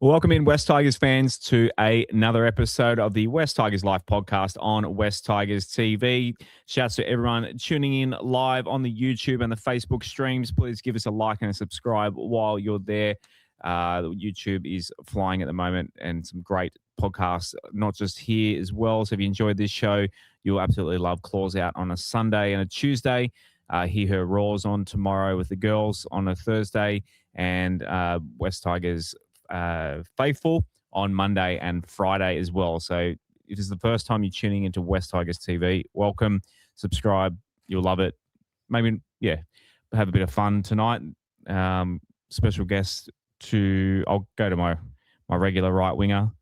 Welcome in, West Tigers fans, to another episode of the West Tigers Live podcast on West Tigers TV. Shouts to everyone tuning in live on the YouTube and the Facebook streams. Please give us a like and a subscribe while you're there. YouTube is flying at the moment, and some great podcasts, not just here as well. So if you enjoyed this show, you'll absolutely love Claws Out on a Sunday and a Tuesday. Hear Her Roars on tomorrow with the girls on a Thursday, and West Tigers Faithful on Monday and Friday as well. So if this is the first time you're tuning into West Tigers TV, welcome, subscribe, you'll love it. Maybe, have a bit of fun tonight. Special guest I'll go to my regular right winger,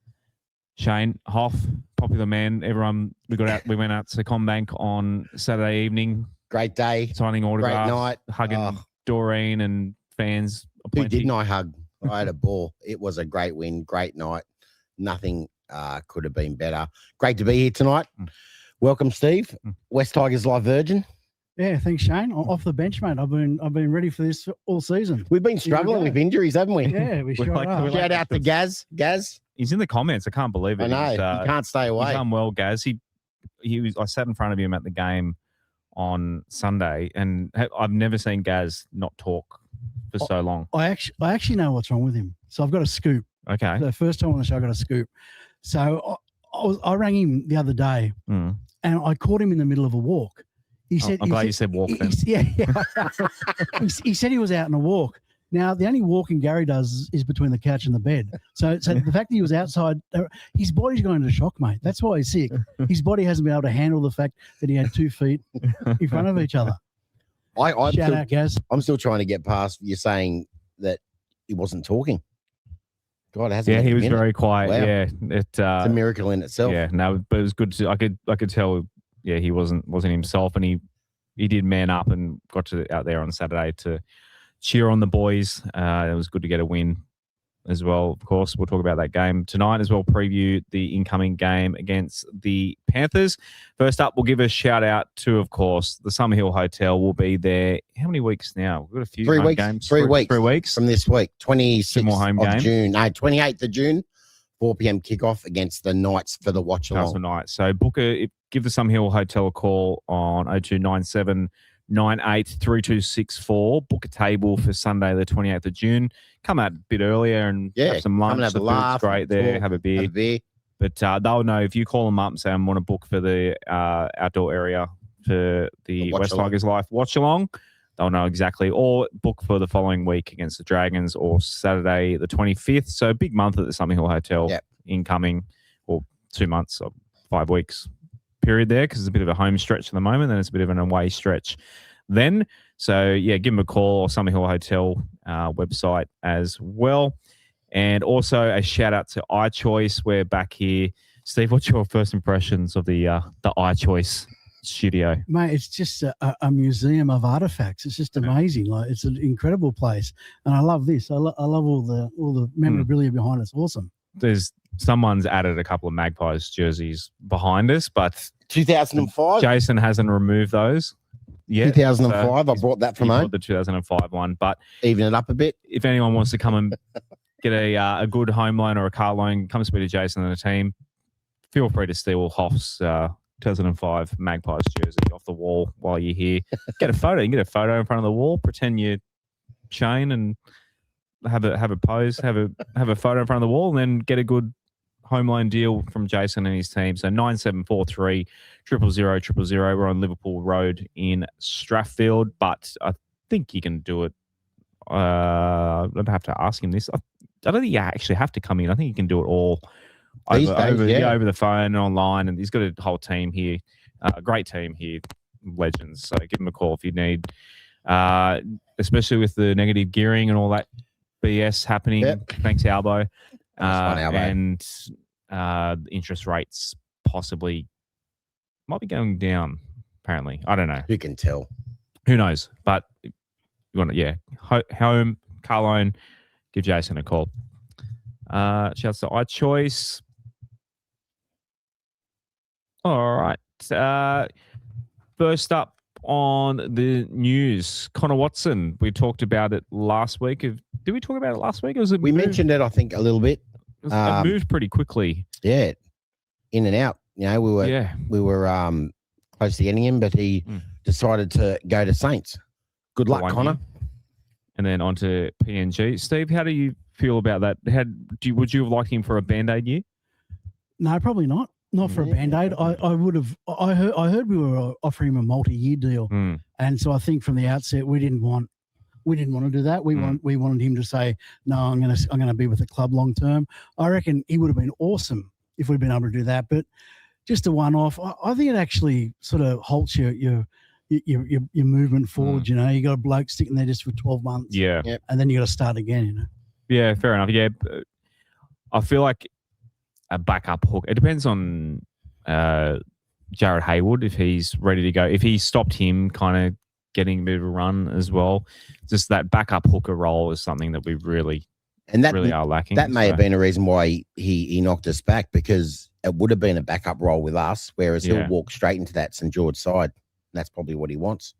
Shane Hoff, popular man. Everyone, we went out to Combank on Saturday evening. Great day. Signing autographs. Great night. Hugging Doreen and fans. Who didn't I hug? I had a ball. It was a great win, great night. Nothing could have been better. Great to be here tonight. Welcome, Steve. West Tigers Live Virgin. Yeah, thanks, Shane. Off the bench, mate. I've been ready for this all season. We've been struggling with injuries, haven't we? Yeah, we sure are. Shout out to Gaz. Gaz. He's in the comments. I can't believe it. I know. He can't stay away. He's done well, Gaz. I sat in front of him at the game on Sunday, and I've never seen Gaz not talk for so long. I actually know what's wrong with him. So I've got a scoop. Okay. The first time on the show, I got a scoop. So I rang him the other day, and I caught him in the middle of a walk. He said, I'm glad you said walk then. Yeah. He said he was out on a walk. Now, the only walking Gary does is between the couch and the bed. So the fact that he was outside, his body's going into shock, mate. That's why he's sick. His body hasn't been able to handle the fact that he had 2 feet in front of each other. Shout out, Gaz. I'm still trying to get past you saying that he wasn't talking. God, it hasn't. Yeah, he was very quiet. Wow. Yeah, it's a miracle in itself. Yeah, no, but it was good. I could tell. Yeah, he wasn't himself, and he did man up and got out there on Saturday to cheer on the boys. It was good to get a win as well. Of course, we'll talk about that game tonight as well. Preview the incoming game against the Panthers. First up, we'll give a shout out to, of course, the Summerhill Hotel. Will be there. How many weeks now? We've got a few 3 weeks. games. 3 weeks. 3 weeks from this week. 26th more home of games. June. No, 28th of June. 4 p.m. kickoff against the Knights for the watch along. Night. So give the Summerhill Hotel a call on 0297 983264. Book a table for Sunday, the 28th of June. Come out a bit earlier and have some lunch. Come and have a laugh. Great there. Have a beer. But they'll know if you call them up and say, I want to book for the outdoor area for the West Tigers Life watch along. They'll know exactly. Or book for the following week against the Dragons or Saturday, the 25th. So a big month at the Summerhill Hotel incoming, or 2 months or 5 weeks period there, because it's a bit of a home stretch at the moment, then it's a bit of an away stretch then. So, give them a call, or Summerhill Hotel website as well. And also a shout out to iChoice. We're back here. Steve, what's your first impressions of the iChoice studio? Mate, it's just a museum of artifacts. It's just amazing. Like, it's an incredible place, and I love this. I love all the memorabilia behind it. It's awesome. Someone's added a couple of Magpies jerseys behind us, but 2005. Jason hasn't removed those yet. 2005. I brought that from home. The 2005 one, but even it up a bit. If anyone wants to come and get a good home loan or a car loan, come speak to Jason and the team. Feel free to steal Hoff's 2005 Magpies jersey off the wall while you're here. Get a photo. You can get a photo in front of the wall. Pretend you're Shane and have a pose. Have a photo in front of the wall, and then get a good home loan deal from Jason and his team. So 9743 000 000. We're on Liverpool Road in Strathfield, but I think you can do it. I'd have to ask him this. I don't think you actually have to come in. I think you can do it all over the phone and online. And he's got a whole team here, a great team here, legends. So give him a call if you need, especially with the negative gearing and all that BS happening. Thanks, Albo. And interest rates possibly might be going down, apparently. I don't know. Who can tell? Who knows? But you want to, home, car loan, give Jason a call. Shouts to iChoice. All right. First up on the news, Connor Watson. We talked about it last week. Did we talk about it last week? Or was it we mentioned it, I think, a little bit. It moved pretty quickly. Yeah, in and out. You know, we were close to getting him, but he decided to go to Saints. Good luck, Connor. Year. And then on to PNG. Steve, how do you feel about that? Would you have liked him for a Band-Aid year? No, probably not. Not for a Band-Aid. I would have. I heard we were offering him a multi-year deal, and so I think from the outset we didn't want to do that. We wanted him to say, no, I'm gonna be with the club long term. I reckon he would have been awesome if we'd been able to do that, but just a one-off. I think it actually sort of halts your movement forward. You know, you got a bloke sitting there just for 12 months, and then you got to start again. You know. Yeah, fair enough. Yeah, I feel like a backup hook. It depends on Jared Hayward if he's ready to go. If he stopped him, kind of getting a bit of a run as well. Just that backup hooker role is something that we really are lacking. That may have been a reason why he knocked us back, because it would have been a backup role with us, whereas he'll walk straight into that St. George side. That's probably what he wants.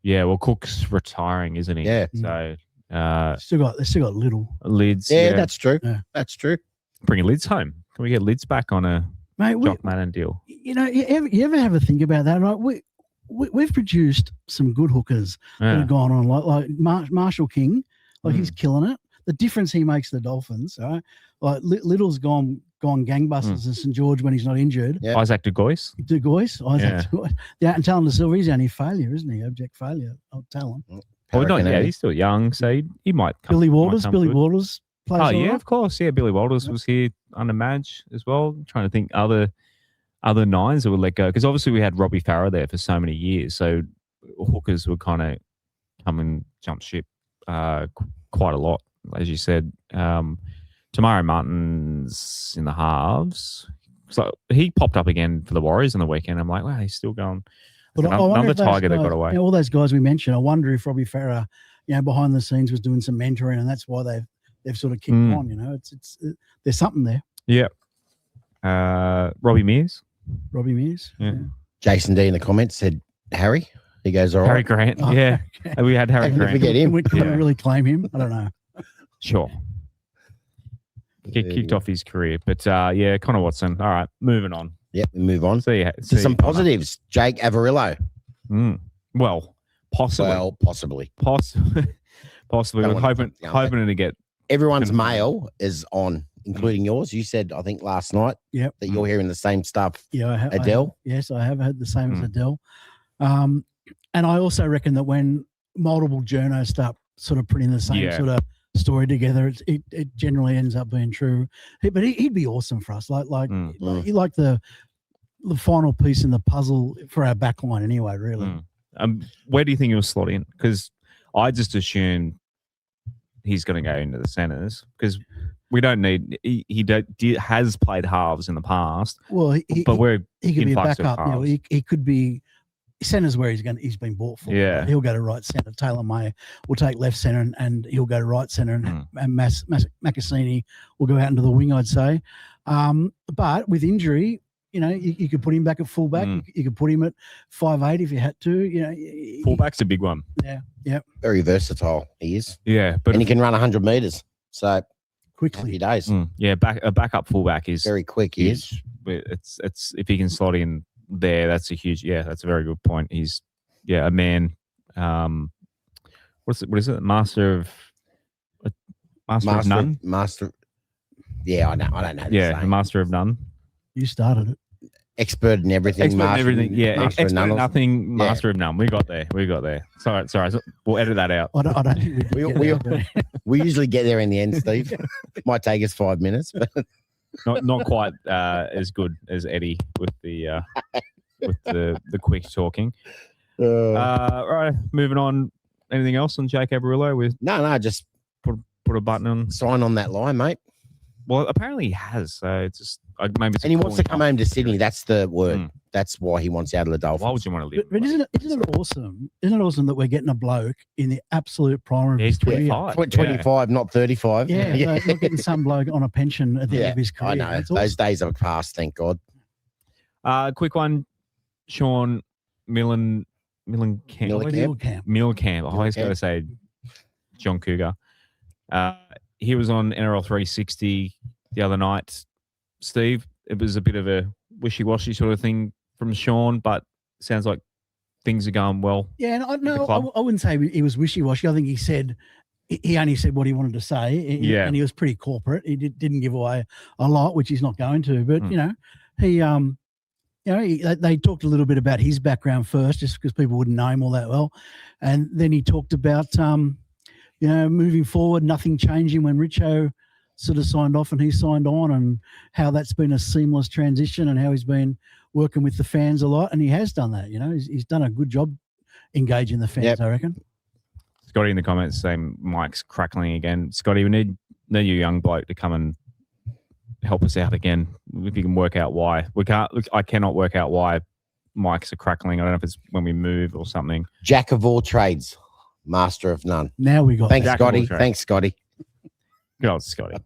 Yeah, well, Cook's retiring, isn't he? Yeah. So they still got little Lids. Yeah, that's true. Yeah. That's true. Bringing Lids home. Can we get Lids back on a Jock Madden deal? You know, you ever have a think about that? Right? We've produced some good hookers that have gone on, like Marshall King, he's killing it. The difference he makes to the Dolphins, right? Like Little's gone gangbusters in St. George when he's not injured. Yeah. Isaac DeGoyce. Isaac DeGoyce. Yeah, and Talon De Silva, he's only failure, isn't he? Abject failure of talent. Well, not yet. He's still young, so he might come. Billy Walters plays. Oh, yeah, of course. Yeah, Billy Walters was here under Madge as well. I'm trying to think other nines that would let go, because obviously we had Robbie Farah there for so many years, so hookers would kind of come and jump ship quite a lot, as you said. Tamara Martin's in the halves, so he popped up again for the Warriors on the weekend. I'm like, wow, he's still going. But another Tiger that got away. You know, all those guys we mentioned, I wonder if Robbie Farah, behind the scenes was doing some mentoring, and that's why they've sort of kicked on. You know, it's there's something there. Yeah. Robbie Mears. Yeah. Jason D in the comments said Harry. He goes, all right. Harry Grant. Yeah. Okay. We had Harry Grant. Forget him. Can we really claim him? I don't know. Sure. Kicked off his career. But Connor Watson. All right. Moving on. Yep. We move on. See some positives. Jake Averillo. Well, possibly. Possibly. We're hoping to get. Everyone's mail is on, including yours. You said, I think last night, that you're hearing the same stuff. Yeah, Adel. Yes, I have heard the same as Adel. And I also reckon that when multiple journos start sort of putting the same sort of story together, it generally ends up being true. But he'd be awesome for us. Like the final piece in the puzzle for our back line anyway, really. Where do you think he'll slot in? Because I just assumed he's going to go into the centres, because we don't need. He has played halves in the past. Well, he could be a backup. You know, he could be centres where he's been bought for. Yeah, he'll go to right centre. Taylor May will take left centre, and he'll go to right centre, and Macassini will go out into the wing, I'd say. But with injury, you could put him back at fullback. You could put him at 5'8" if you had to. Fullback's a big one. Yeah. Very versatile, he is. Yeah, and he can run 100 metres. So quickly. Happy days. Yeah, a backup fullback is very quick. He is. It's if he can slot in there, that's a very good point. He's a man. What is it? Master of none. Yeah, I know. I don't know. Yeah, master of none. You started it. Expert in everything. Yeah, expert in nothing. Master of none. We got there. Sorry. We'll edit that out. I don't think we usually get there in the end, Steve. Might take us 5 minutes, but not quite as good as Eddie with the quick talking. Right, moving on. Anything else on Jake Averillo? No, just put a button on. Sign on that line, mate. Well, apparently he has. So it's just maybe. And he wants to come home to Sydney. That's the word. That's why he wants out of the Dolphins. Why would you want to live? But isn't it awesome? Isn't it awesome that we're getting a bloke in the absolute prime of his career? 25, not 35. Yeah. Not getting some bloke on a pension at the end of his career. I know. That's those days are past, thank God. Quick one. Sean Millenkamp. I always got to say John Cougar. He was on NRL 360 the other night, Steve. It was a bit of a wishy-washy sort of thing from Sean, but sounds like things are going well. Yeah, and the club. I wouldn't say he was wishy-washy. I think he only said what he wanted to say. Yeah. And he was pretty corporate. He didn't give away a lot, which he's not going to. But, they talked a little bit about his background first, just because people wouldn't know him all that well. And then he talked about, moving forward, nothing changing when Richo sort of signed off and he signed on, and how that's been a seamless transition and how he's been working with the fans a lot. And he has done that. He's done a good job engaging the fans, I reckon. Scotty in the comments saying Mike's crackling again. Scotty, we need your young bloke to come and help us out again. If you can work out why. I cannot work out why Mike's are crackling. I don't know if it's when we move or something. Jack of all trades, master of none. Now we got Thanks, Scotty. Thanks, Scotty. Good old Scotty.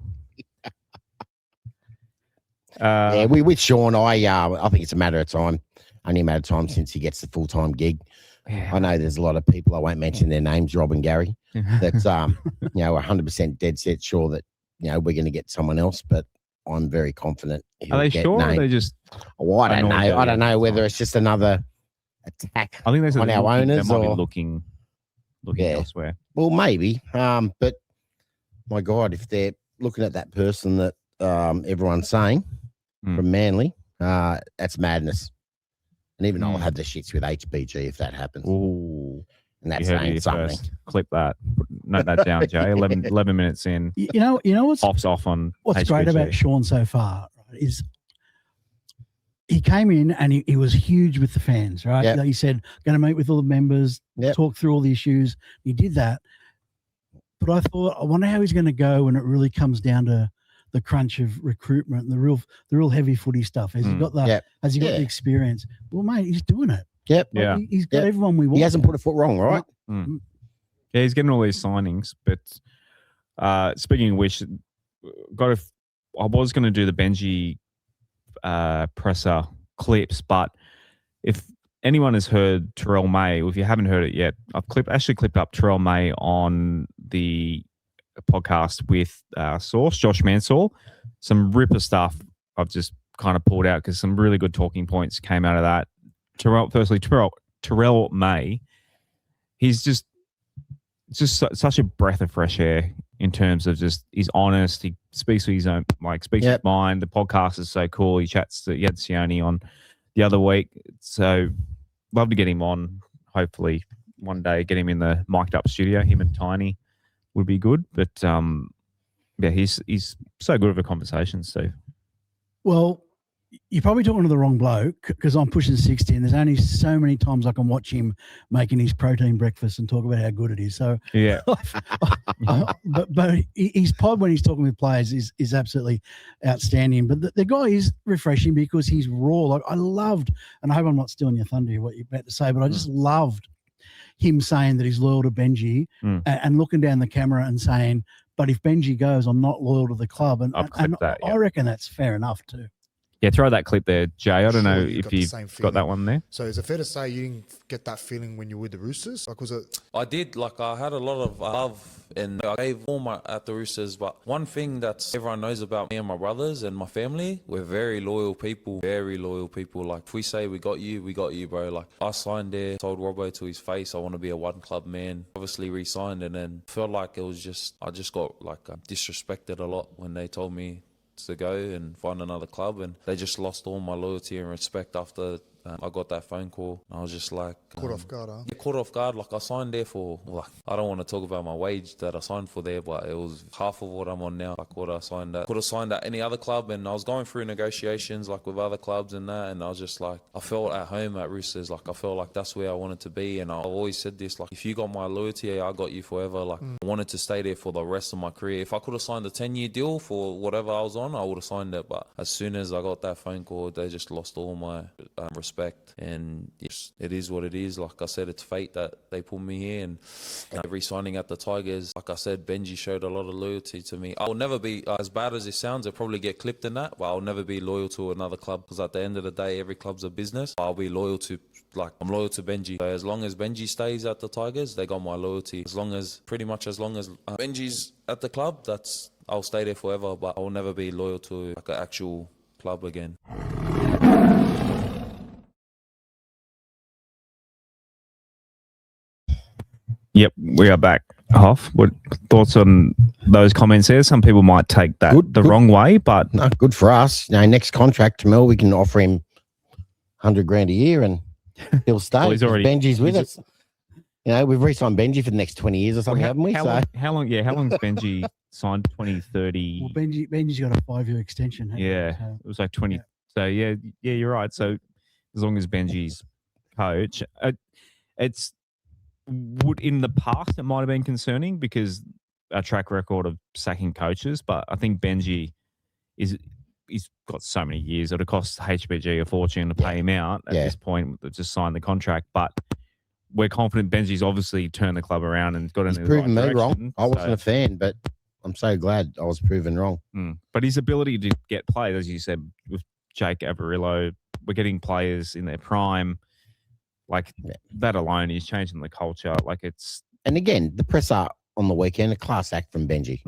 With Sean, I think it's a matter of time. Only a matter of time since he gets the full-time gig. Yeah. I know there's a lot of people, I won't mention their names, Rob and Gary, that's 100% dead set sure that we're going to get someone else, but I'm very confident. Are they sure? Or are they just? Well, I don't know. I don't know whether it's just another attack. I think there's on our owners, they might be looking elsewhere. Well, maybe, but my God, if they're looking at that person that everyone's saying from Manly, that's madness. And even I'll have the shits with HBG if that happens. Ooh. And that's saying something. First. Clip that. Note that down, Jay. 11 minutes in. You know what's off on what's HBG. Great about Sean so far, right, is he came in and he was huge with the fans, right? Yep. Like he said, going to meet with all the members, talk through all the issues. He did that. But I thought, I wonder how he's going to go when it really comes down to the crunch of recruitment and the real heavy footy stuff. Has he got the the experience? Well, mate, he's doing it. Yep. Like, he's got everyone we want. He hasn't put a foot wrong, right? Yeah, he's getting all these signings. But speaking of which, I was going to do the Benji presser clips, but if anyone has heard Terrell May, or if you haven't heard it yet, I've actually clipped up Terrell May on the podcast with Source, Josh Mansell. Some ripper stuff I've just kind of pulled out because some really good talking points came out of that. Terrell May, he's just such a breath of fresh air in terms of just he's honest. He speaks with his own, his mind. The podcast is so cool. He chats to Yad Sione on the other week. So love to get him on. Hopefully one day get him in the mic'd up studio. Him and Tiny would be good. But he's so good of a conversation, Steve. Well, you're probably talking to the wrong bloke because I'm pushing 60 and there's only so many times I can watch him making his protein breakfast and talk about how good it is. So yeah, but his pod when he's talking with players is absolutely outstanding. But the guy is refreshing because he's raw. Like I loved, and I hope I'm not stealing your thunder here, what you're about to say, but I just loved him saying that he's loyal to Benji and looking down the camera and saying, but if Benji goes, I'm not loyal to the club. And I reckon that's fair enough too. Yeah, throw that clip there, Jay. I don't know if you've got that one there. So is it fair to say you didn't get that feeling when you were with the Roosters? Like, was it? I did. Like, I had a lot of love and I gave all my at the Roosters. But one thing that everyone knows about me and my brothers and my family, we're very loyal people. Very loyal people. Like, if we say we got you, bro. Like, I signed there, told Robbo to his face, I want to be a one club man. Obviously re-signed and then felt like it was just, I just got disrespected a lot when they told me to go and find another club, and they just lost all my loyalty and respect after I got that phone call. I was just like caught off guard. Huh? Yeah, caught off guard. Like I signed there for I don't want to talk about my wage that I signed for there, but it was half of what I'm on now. Like what I signed at, could have signed at any other club, and I was going through negotiations like with other clubs and that, and I was just like, I felt at home at Roosters. Like I felt like that's where I wanted to be, and I've always said this, like if you got my loyalty, I got you forever. Like I wanted to stay there for the rest of my career. If I could have signed a 10-year deal for whatever I was on, I would have signed it. But as soon as I got that phone call, they just lost all my respect, and it is what it is. Like I said, it's fate that they put me here, and re-signing at the Tigers, like I said, Benji showed a lot of loyalty to me. I will never be, as bad as it sounds, it'll probably get clipped in that, but I'll never be loyal to another club, because at the end of the day, every club's a business. I'll be loyal to, I'm loyal to Benji. So as long as Benji stays at the Tigers, they got my loyalty. As long as Benji's at the club, that's I'll stay there forever, but I'll never be loyal to like an actual club again. Yep, we are back. Hoff, what thoughts on those comments there? Some people might take that the wrong way, but no, good for us. Next contract, Tamil, we can offer him $100,000 a year, and he'll stay. Well, Benji's with us. We've re-signed Benji for the next 20 years or something, haven't we? How long's Benji signed? 2030. Well, Benji's got a 5-year extension. Yeah, so. it was like 20. Yeah. So yeah, you're right. So as long as Benji's coach, it's in the past it might have been concerning because our track record of sacking coaches, but I think Benji he's got so many years. It would cost HBG a fortune to pay him out at this point. Just signed the contract, but we're confident Benji's obviously turned the club around and got in the right direction. He's proven me wrong. I wasn't a fan, but I'm so glad I was proven wrong. But his ability to get players, as you said, with Jake Averillo, we're getting players in their prime. Like that alone is changing the culture. And again, the presser on the weekend, a class act from Benji.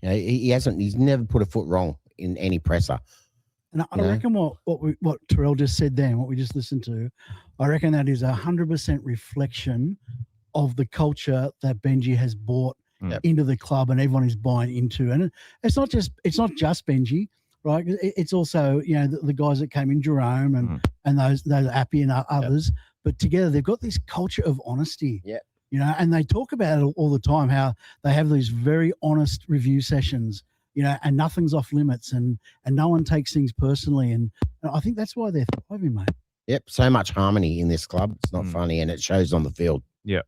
He's never put a foot wrong in any presser. And I reckon what Terrell just said then, what we just listened to, I reckon that is 100% reflection of the culture that Benji has brought into the club and everyone is buying into. And it's not just Benji, right? It's also the guys that came in, Jerome and those Appy and others. But together they've got this culture of honesty. Yeah. And they talk about it all the time, how they have these very honest review sessions, and nothing's off limits and no one takes things personally. And I think that's why they're thriving, mate. Yep. So much harmony in this club. It's not funny and it shows on the field. Yeah.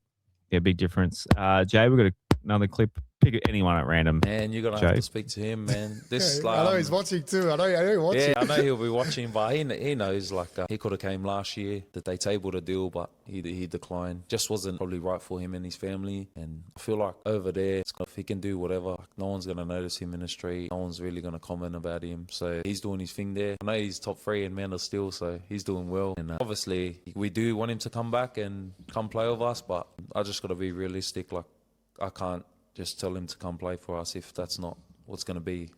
Yeah, big difference. Jay, we've got another clip. Pick anyone at random. Man, you're going to have to speak to him, man. I know he's watching too. I know he's watching. Yeah, I know he'll be watching, but he knows, he could have came last year that they tabled a deal, but he declined. Just wasn't probably right for him and his family. And I feel like over there, if he can do whatever, no one's going to notice him in the street. No one's really going to comment about him. So he's doing his thing there. I know he's top 3 in Man of Steel, so he's doing well. And obviously, we do want him to come back and come play with us, but I just got to be realistic. I can't just tell him to come play for us if that's not what's going to be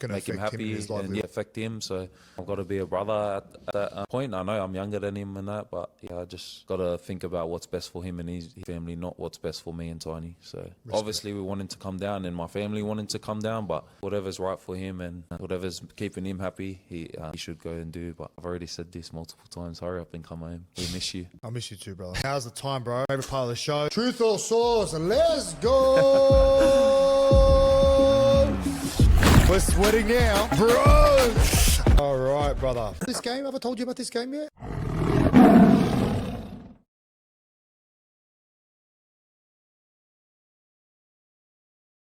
make him happy and affect him. So I've got to be a brother at that point. I know I'm younger than him and that, but I just got to think about what's best for him and his family, not what's best for me and Tiny. So obviously we want him to come down and my family want him to come down, but whatever's right for him and whatever's keeping him happy, he should go and do. But I've already said this multiple times. Hurry up and come home. We miss you. I miss you too, brother. Now's the time, bro. Favorite part of the show. Truth or sauce. Let's go. We're sweating now, bro. All right, brother. This game, have I told you about this game yet?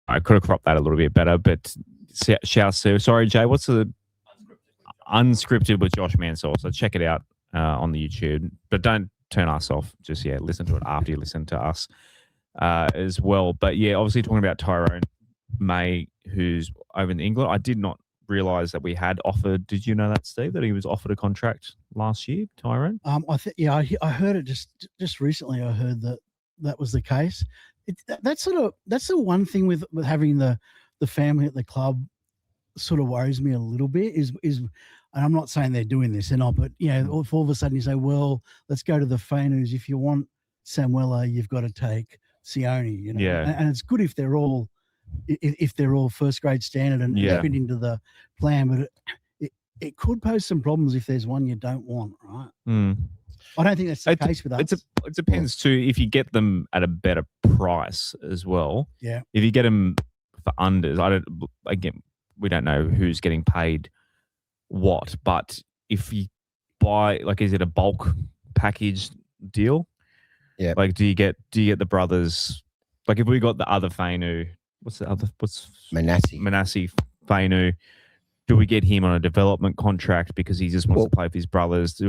I could have cropped that a little bit better, but shouts to, sorry, Jay, what's the unscripted with Josh Mansell? So check it out on the YouTube, but don't turn us off. Just, listen to it after you listen to us as well. But obviously talking about Tyrone May, who's over in England. I did not realise that we had offered. Did you know that, Steve, that he was offered a contract last year, Tyrone? I heard it just recently. I heard that was the case. That's the one thing with having the family at the club sort of worries me a little bit is and I'm not saying they're doing this, they're not, but if all of a sudden you say, well, let's go to the Fainus. If you want Samuela, you've got to take Sione, and it's good if they're all first grade standard and fit into the plan, but it could pose some problems if there's one you don't want, right? I don't think that's the case with us. It depends too if you get them at a better price as well. Yeah. If you get them for unders, we don't know who's getting paid what, but if you buy, is it a bulk package deal? Yeah. Do you get the brothers? If we got the other Fainu, what's Manassi Fainu, do we get him on a development contract because he just wants to play with his brothers?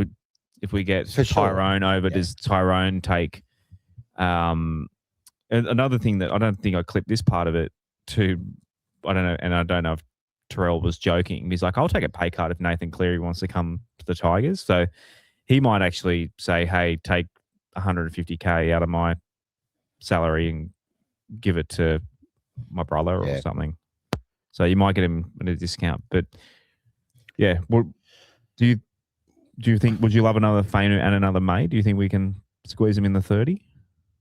If we get Tyrone over, does Tyrone take another thing that I don't think I clipped this part of it to, I don't know, and I don't know if Terrell was joking. He's like, I'll take a pay cut if Nathan Cleary wants to come to the Tigers. So he might actually say, hey, take 150K out of my salary and give it to my brother or something. So you might get him at a discount. But yeah, well, do you think, would you love another Fainu and another May? Do you think we can squeeze him in the 30?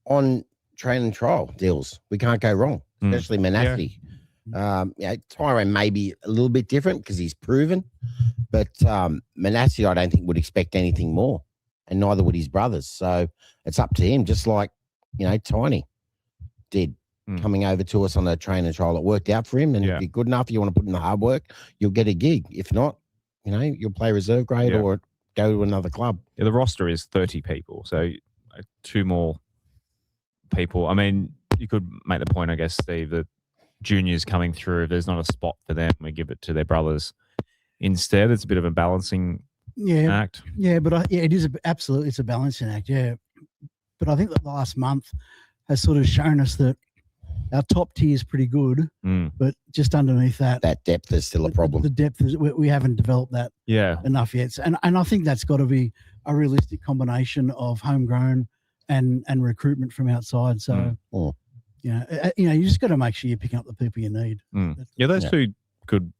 On train and trial deals, we can't go wrong, especially Manassi. Tyrone may be a little bit different because he's proven, but Manassi, I don't think would expect anything more, and neither would his brothers. So it's up to him, just like Tiny did coming over to us on a train and trial. It worked out for him, and if you're good enough, you want to put in the hard work, you'll get a gig. If not, you'll play reserve grade or go to another club. Yeah, the roster is 30 people, so 2 more people. I mean, you could make the point, I guess, Steve, that juniors coming through, if there's not a spot for them, we give it to their brothers instead. It's a bit of a balancing act. Yeah, but it is absolutely, it's a balancing act. Yeah, but I think that the last month has sort of shown us that our top tier is pretty good, but just underneath that depth is still a problem. The depth is we haven't developed that enough yet, and I think that's got to be a realistic combination of homegrown and recruitment from outside. So. You just got to make sure you're picking up the people you need. Yeah, those two could.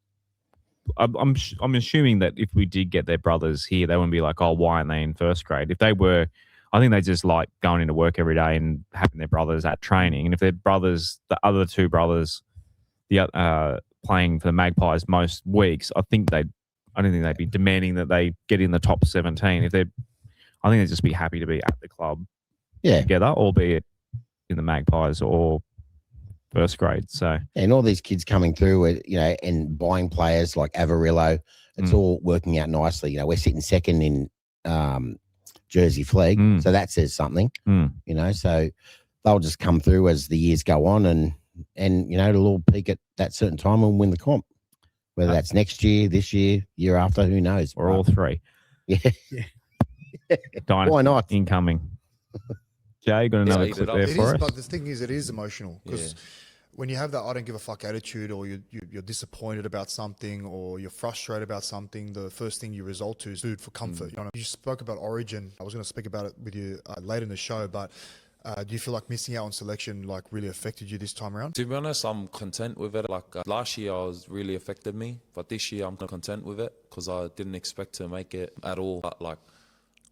I'm assuming that if we did get their brothers here, they wouldn't be like, oh, why aren't they in first grade? If they were, I think they just like going into work every day and having their brothers at training. And if their brothers, the other 2 brothers, playing for the Magpies most weeks, I don't think they'd be demanding that they get in the top 17. I think they'd just be happy to be at the club together, albeit in the Magpies or first grade. So, and all these kids coming through, and buying players like Avarillo, it's all working out nicely. We're sitting second in Jersey Flag, so that says something. So they'll just come through as the years go on, and it'll all peak at that certain time and win the comp. Whether that's next year, this year, year after, who knows? Or all 3. Yeah. Why not? Incoming. Jay, got another clip there for us? But the thing is, it is emotional because when you have that I don't give a fuck attitude, or you're disappointed about something, or you're frustrated about something, the first thing you resort to is food for comfort. You spoke about Origin. I was going to speak about it with you later in the show, but do you feel like missing out on selection really affected you this time around? To be honest, I'm content with it. Last year, I was really affected me, but this year I'm content with it because I didn't expect to make it at all. But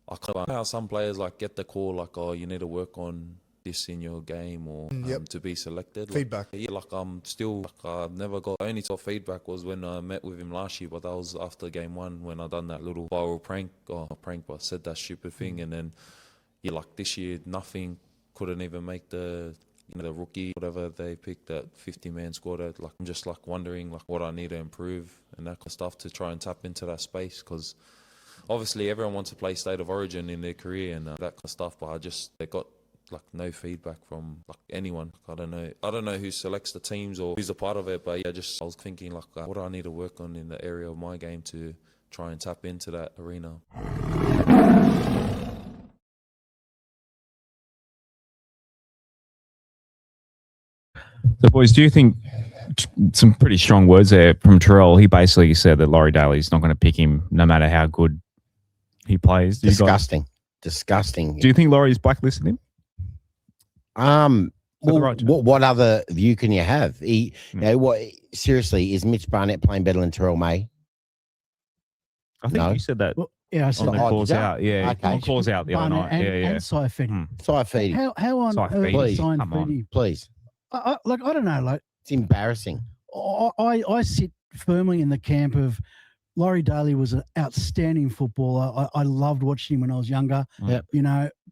I know how some players get the call oh, you need to work on this in your game or to be selected. Feedback. I'm still I've never got only top feedback was when I met with him last year, but that was after game 1 when I done that little viral prank. But I said that stupid thing, and then this year nothing, couldn't even make the the rookie, whatever they picked, that 50-man squad. I'm just wondering what I need to improve and that kind of stuff to try and tap into that space because. Obviously, everyone wants to play State of Origin in their career and that kind of stuff, but they got no feedback from anyone. I don't know who selects the teams or who's a part of it, but I was thinking what do I need to work on in the area of my game to try and tap into that arena. So, boys, do you think some pretty strong words there from Terrell? He basically said that Laurie Daly's not going to pick him no matter how good he plays. Disgusting. Do you think Laurie's blacklisted him? What other view can you have? Seriously, is Mitch Barnett playing better than Terrell May? I think you said that. Well, I said on the calls out. Yeah, okay. on calls out the other night. And Saifidi. Saifidi. How on earth Please, signed come Freddie? Please. I don't know. It's embarrassing. I sit firmly in the camp of Laurie Daly was an outstanding footballer. I loved watching him when I was younger. Yep.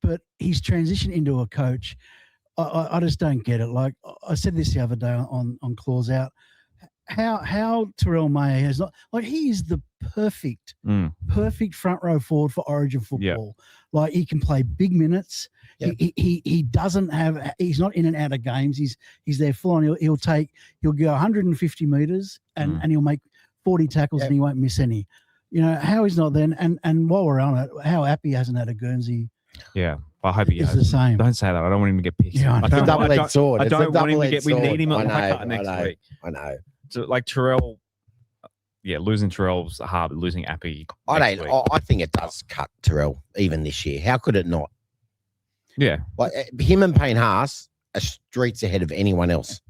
But his transition into a coach, I just don't get it. I said this the other day on Claws Out. How Terrell May has not he is the perfect front row forward for Origin football. Yep. He can play big minutes. Yep. He doesn't have. He's not in and out of games. He's there full on. He'll go 150 meters and he'll make 40 tackles and he won't miss any. How he's not then. And while we're on it, how Appy hasn't had a Guernsey. Yeah. I hope he is has. the same. Don't say that. I don't want him to get pissed. Yeah, it's a double-edged sword. I don't want him to get. We need him at Leichhardt next week. I know. So, Terrell, losing Terrell's hard, losing Appy. I think it does cut Terrell even this year. How could it not? Yeah. Him and Payne Haas are streets ahead of anyone else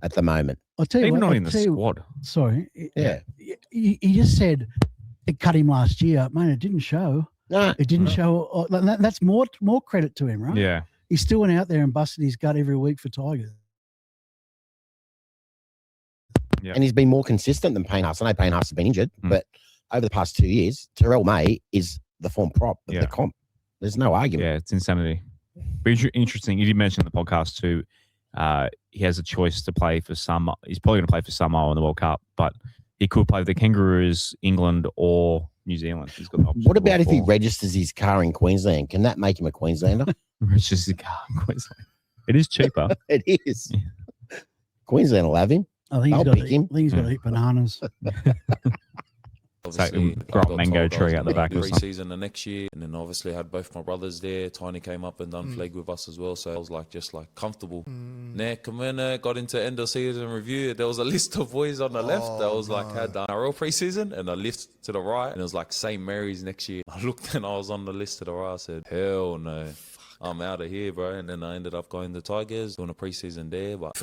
at the moment. I'll tell you Even what, not I'll in the tell you- squad. Sorry. Yeah. He just said it cut him last year. Man, it didn't show. No, It didn't show. That's more credit to him, right? Yeah. He still went out there and busted his gut every week for Tigers. Yeah. and he's been more consistent than Payne Haas. I know Payne Haas has been injured, but over the past 2 years, Terrell May is the form prop of the comp. There's no argument. Yeah, it's insanity. But interesting. You did mention in the podcast too. He has a choice to play for Samoa. He's probably going to play for Samoa in the World Cup, but he could play for the Kangaroos, England, or New Zealand. He's got the option What about if he for- registers his car in Queensland? Can that make him a Queenslander? registers his car in Queensland? It is cheaper. It is. Queensland will have him. I think I'll he's got pick him. to eat bananas. Obviously, grow I a got mango told I was tree out the gonna back do or something. pre-season the next year, and then obviously I had both my brothers there. Tiny came up and done flag with us as well, so I was just comfortable. Nah, Kamena got into end of season review. There was a list of boys on the left that was had done our pre-season, and I lift to the right, and it was St. Mary's next year. I looked and I was on the list to the right. I said, hell no. I'm out of here, bro. And then I ended up going to Tigers, doing a preseason there. But if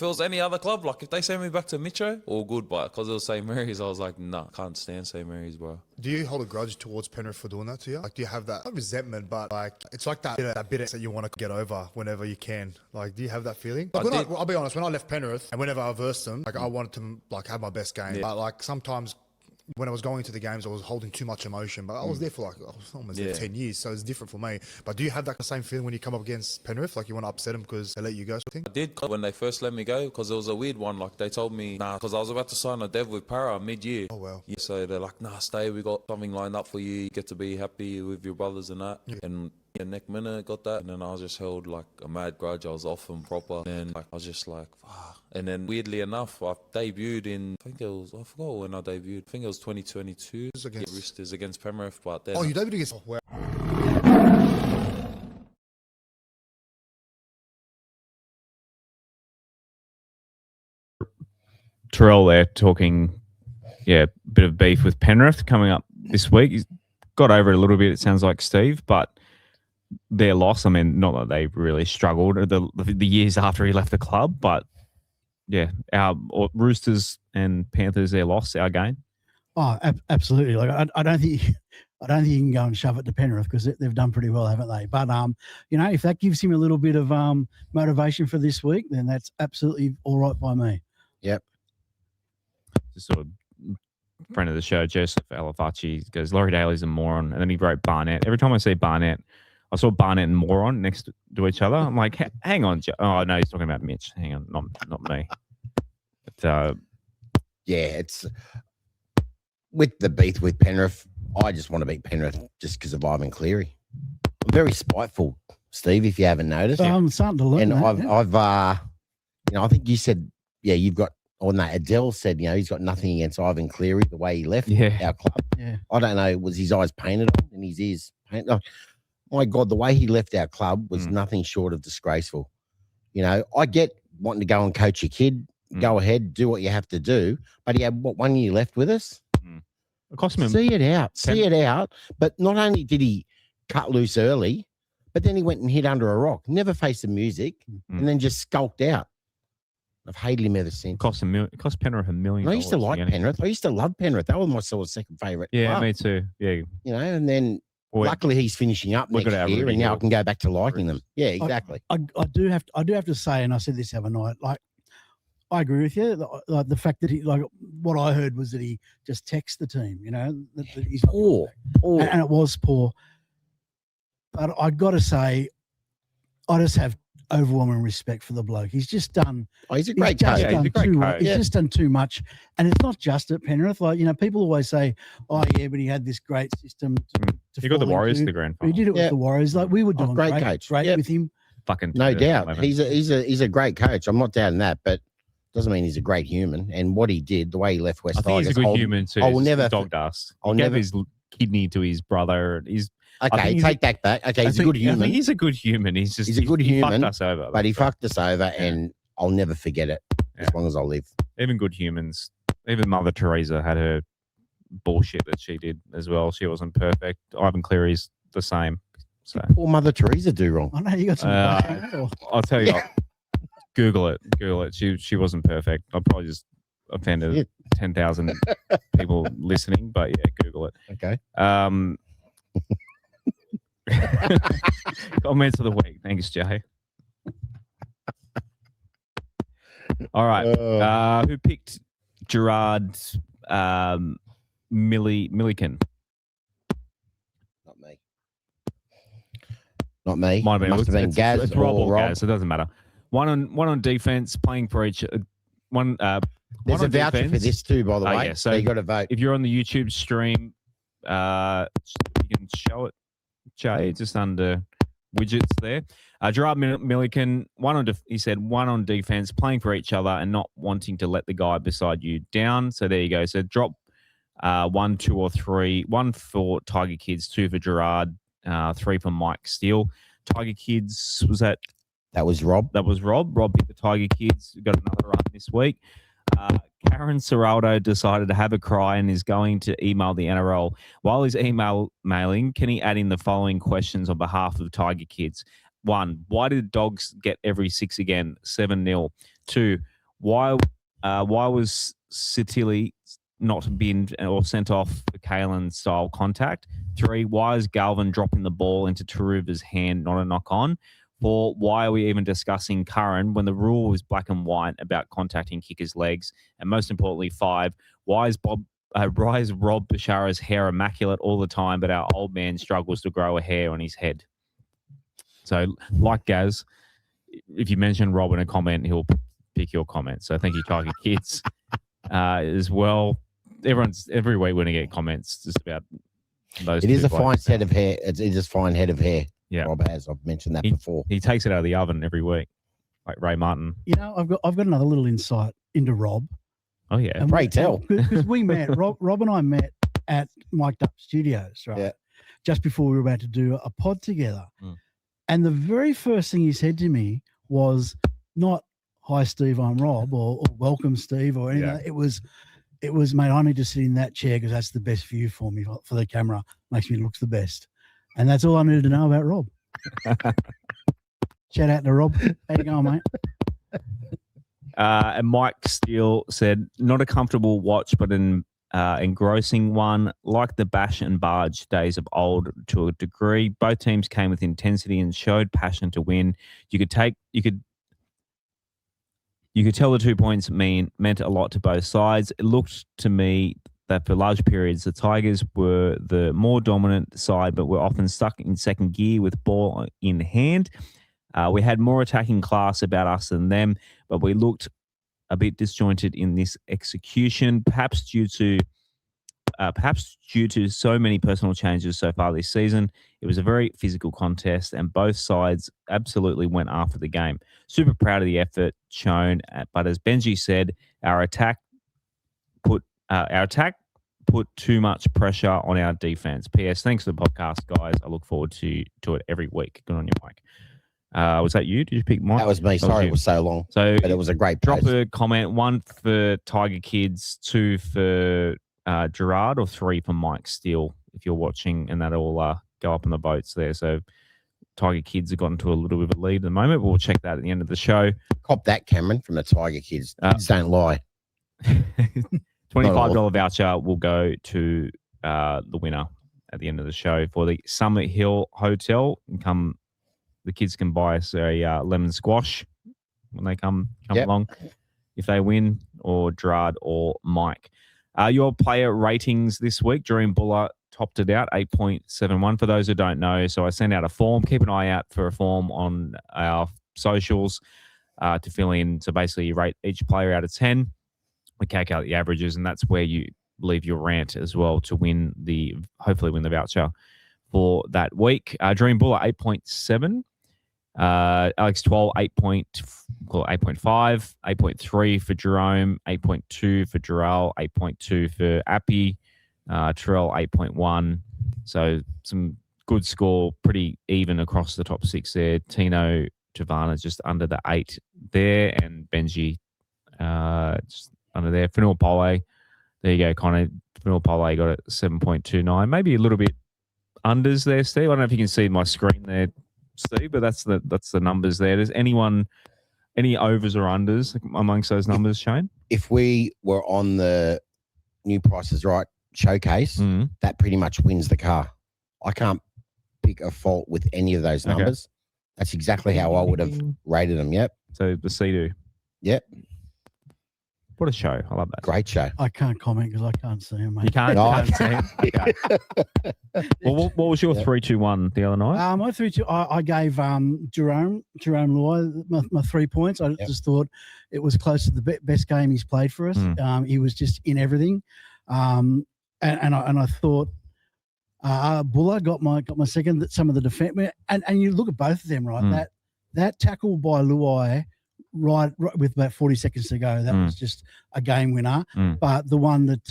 it was any other club, if they send me back to Mitcho, all good. But because it was St. Mary's, I was like, nah, can't stand St. Mary's, bro. Do you hold a grudge towards Penrith for doing that to you? Do you have that, not resentment, but it's like that bit that you want to get over whenever you can. Do you have that feeling? I'll be honest, when I left Penrith and whenever I versed them, I wanted to have my best game. Yeah. But sometimes when I was going to the games, I was holding too much emotion, but I was there for I was almost there 10 years, so it's different for me. But do you have that same feeling when you come up against Penrith? You want to upset them because they let you go sort of thing? I did when they first let me go, because it was a weird one. They told me, nah, because I was about to sign a dev with Para mid-year. Oh, well. Yeah, so they're like, nah, stay, we got something lined up for you. You get to be happy with your brothers and that. Yeah. And next minute got that, and then I just held a mad grudge. I was off and proper, and I was just fuck. And then weirdly enough, I debuted I forgot when I debuted. I think it was 2022 against Roosters against Penrith. But then you debuted against? Oh, wow. Terrell there talking, bit of beef with Penrith coming up this week. He's got over it a little bit, it sounds like, Steve, but their loss, I mean, not that they really struggled the years after he left the club, but our Roosters and Panthers, their loss, our gain. Oh, absolutely. I don't think you can go and shove it to Penrith because they've done pretty well, haven't they? But if that gives him a little bit of motivation for this week, then that's absolutely all right by me. Yep. Just sort of friend of the show, Joseph Alafacci, goes, Laurie Daly's a moron, and then he wrote Barnett. Every time I see Barnett, I saw Barnett and moron next to each other. I'm like, hang on, oh no, he's talking about Mitch. Hang on, not me. But, it's with the beef with Penrith. I just want to beat Penrith just because of Ivan Cleary. I'm very spiteful, Steve. If you haven't noticed, I'm starting to learn. And I've I think you said, you've got. Or no, Adel said, he's got nothing against Ivan Cleary, the way he left our club. Yeah. I don't know, was his eyes painted on and his ears painted? Oh, my God, the way he left our club was nothing short of disgraceful. I get wanting to go and coach your kid, go ahead, do what you have to do, but he had, 1 year left with us? it cost him. See it out. But not only did he cut loose early, but then he went and hid under a rock, never faced the music, and then just skulked out. I've hated him ever since. It cost Penrith $1 million. I used to like Penrith. I used to love Penrith. That was my sort of second favourite. Yeah, club. me too. Yeah. And then luckily he's finishing up next year, and now I can go back to liking them. Yeah, exactly. I do have to say, and I said this the other night, I agree with you. The fact that what I heard was that he just texted the team, that he's poor. And it was poor. But I got to say, I just have overwhelming respect for the bloke. He's just done. Oh, he's a great coach. He's a great coach. He's just done too much, and it's not just at Penrith. People always say, "Oh, yeah, but he had this great system." He got the Warriors to the grand final. He did it with the Warriors. We were doing great coach. Great with him. Fucking no doubt. He's a great coach. I'm not doubting that, but doesn't mean he's a great human. And what he did, the way he left West Tigers, he's a good human too. I will never dog dust. I'll he gave never his kidney to his brother. Okay, take that back. Okay, he's a good human. I think he's a good human. He's a good human. He fucked us over. But he fucked us over, and I'll never forget it as long as I live. Even good humans. Even Mother Teresa had her bullshit that she did as well. She wasn't perfect. Ivan Cleary's the same. So poor Mother Teresa do wrong. I know you got some. I'll tell you what. Google it. Google it. She wasn't perfect. I probably just offended 10,000 people listening, but yeah, Google it. Okay. Comments of the week. Thanks, Jay. All right. Who picked Gerard Milliken? Not me. Not me. Might have been. Must have been Gaz it's Rob or Rob. Gaz. It doesn't matter. One on defense, playing for each. One. There's one a voucher defense. for this too, by the way. Yeah, so you got to vote. If you're on the YouTube stream, you can show it, Jay, just under widgets there. Gerard Milliken, he said one on defense, playing for each other and not wanting to let the guy beside you down. So there you go. So drop 1, 2, or 3. 1 for Tiger Kids, 2 for Gerard, 3 for Mike Steele. Tiger Kids, was that? That was Rob. That was Rob. Rob picked the Tiger Kids. Got another run this week. Karen Serraldo decided to have a cry and is going to email the NRL. While he's mailing, can he add in the following questions on behalf of Tiger Kids? 1, why did Dogs get every 6 again? 7-0. 2, why was Sitili not binned or sent off for Kalen-style contact? 3, why is Galvin dropping the ball into Taruva's hand, not a knock-on? 4, why are we even discussing Curran when the rule is black and white about contacting kickers' legs? And most importantly, 5, why is Rob Bashara's hair immaculate all the time, but our old man struggles to grow a hair on his head? So, like Gaz, if you mention Rob in a comment, he'll pick your comment. So, thank you, Tiger Kids, as well. Every week we're going to get comments just about those. It is a fine set of hair. It is a fine head of hair. Yeah, Rob has. I've mentioned that before. He takes it out of the oven every week, like Ray Martin. You know, I've got another little insight into Rob. Oh yeah, and Pray tell. Because we met Rob and I met at Mic'd Up Studios, right? Yeah. Just before we were about to do a pod together, and the very first thing he said to me was not "Hi Steve, I'm Rob" or "Welcome Steve" or anything. Yeah. It was, mate, I need to sit in that chair because that's the best view for me for the camera. Makes me look the best. And that's all I needed to know about Rob. Shout out to Rob. How you going, mate? And Mike Steele said, not a comfortable watch, but an engrossing one, like the bash and barge days of old to a degree. Both teams came with intensity and showed passion to win. You could tell the 2 points meant a lot to both sides. It looked to me that for large periods, the Tigers were the more dominant side, but were often stuck in second gear with ball in hand. We had more attacking class about us than them, but we looked a bit disjointed in this execution, perhaps due to so many personal changes so far this season. It was a very physical contest, and both sides absolutely went after the game. Super proud of the effort shown, but as Benji said, our attack put too much pressure on our defense. P.S. Thanks for the podcast, guys. I look forward to it every week. Good on you, Mike. Was that you? Did you pick Mike? That was me. Sorry, it was so long. But it was a great drop post. a comment. 1 for Tiger Kids, 2 for Gerard, or 3 for Mike Steele if you're watching, and that'll go up on the votes there. So Tiger Kids have gotten to a little bit of a lead at the moment, but we'll check that at the end of the show. Cop that, Cameron, from the Tiger Kids. Kids don't lie. $25 voucher will go to the winner at the end of the show for the Summit Hill Hotel. The kids can buy us a lemon squash when they come along if they win, or Gerard or Mike. Your player ratings this week, Dream Buller topped it out, 8.71 for those who don't know. So I sent out a form. Keep an eye out for a form on our socials to fill in. So basically you rate each player out of 10. We calculate the averages, and that's where you leave your rant as well to hopefully win the voucher for that week. Dream Buller, 8.7. Alex 12, 8.5, 8.3 for Jerome, 8.2 for Jarrell, 8.2 for Appy, Terrell 8.1. So some good score, pretty even across the top 6 there. Tino Tavana just under the 8 there, and Benji just under there. Fanua Pole, there you go, Connor. Fanua Pole got it 7.29, maybe a little bit unders there, Steve. I don't know if you can see my screen there, Steve, but that's the numbers there. Does anyone Any overs or unders amongst those numbers, Shane? If we were on the New Price is Right showcase, that pretty much wins the car. I can't pick a fault with any of those numbers. That's exactly how I would have rated them. Yep. So the Sea-Doo. Yep. What a show. I love that. Great show. I can't comment because I can't see him, mate. You can't, No, can't see him? Okay. Well, what was your 3-2-1 the other night? My 3-2, I gave Jerome Loy my 3 points. I just thought it was close to the best game he's played for us. He was just in everything. And I thought Buller got my second. Some of the defense, and you look at both of them, right? That tackle by Luai, right with about 40 seconds to go, that was just a game winner. But the one that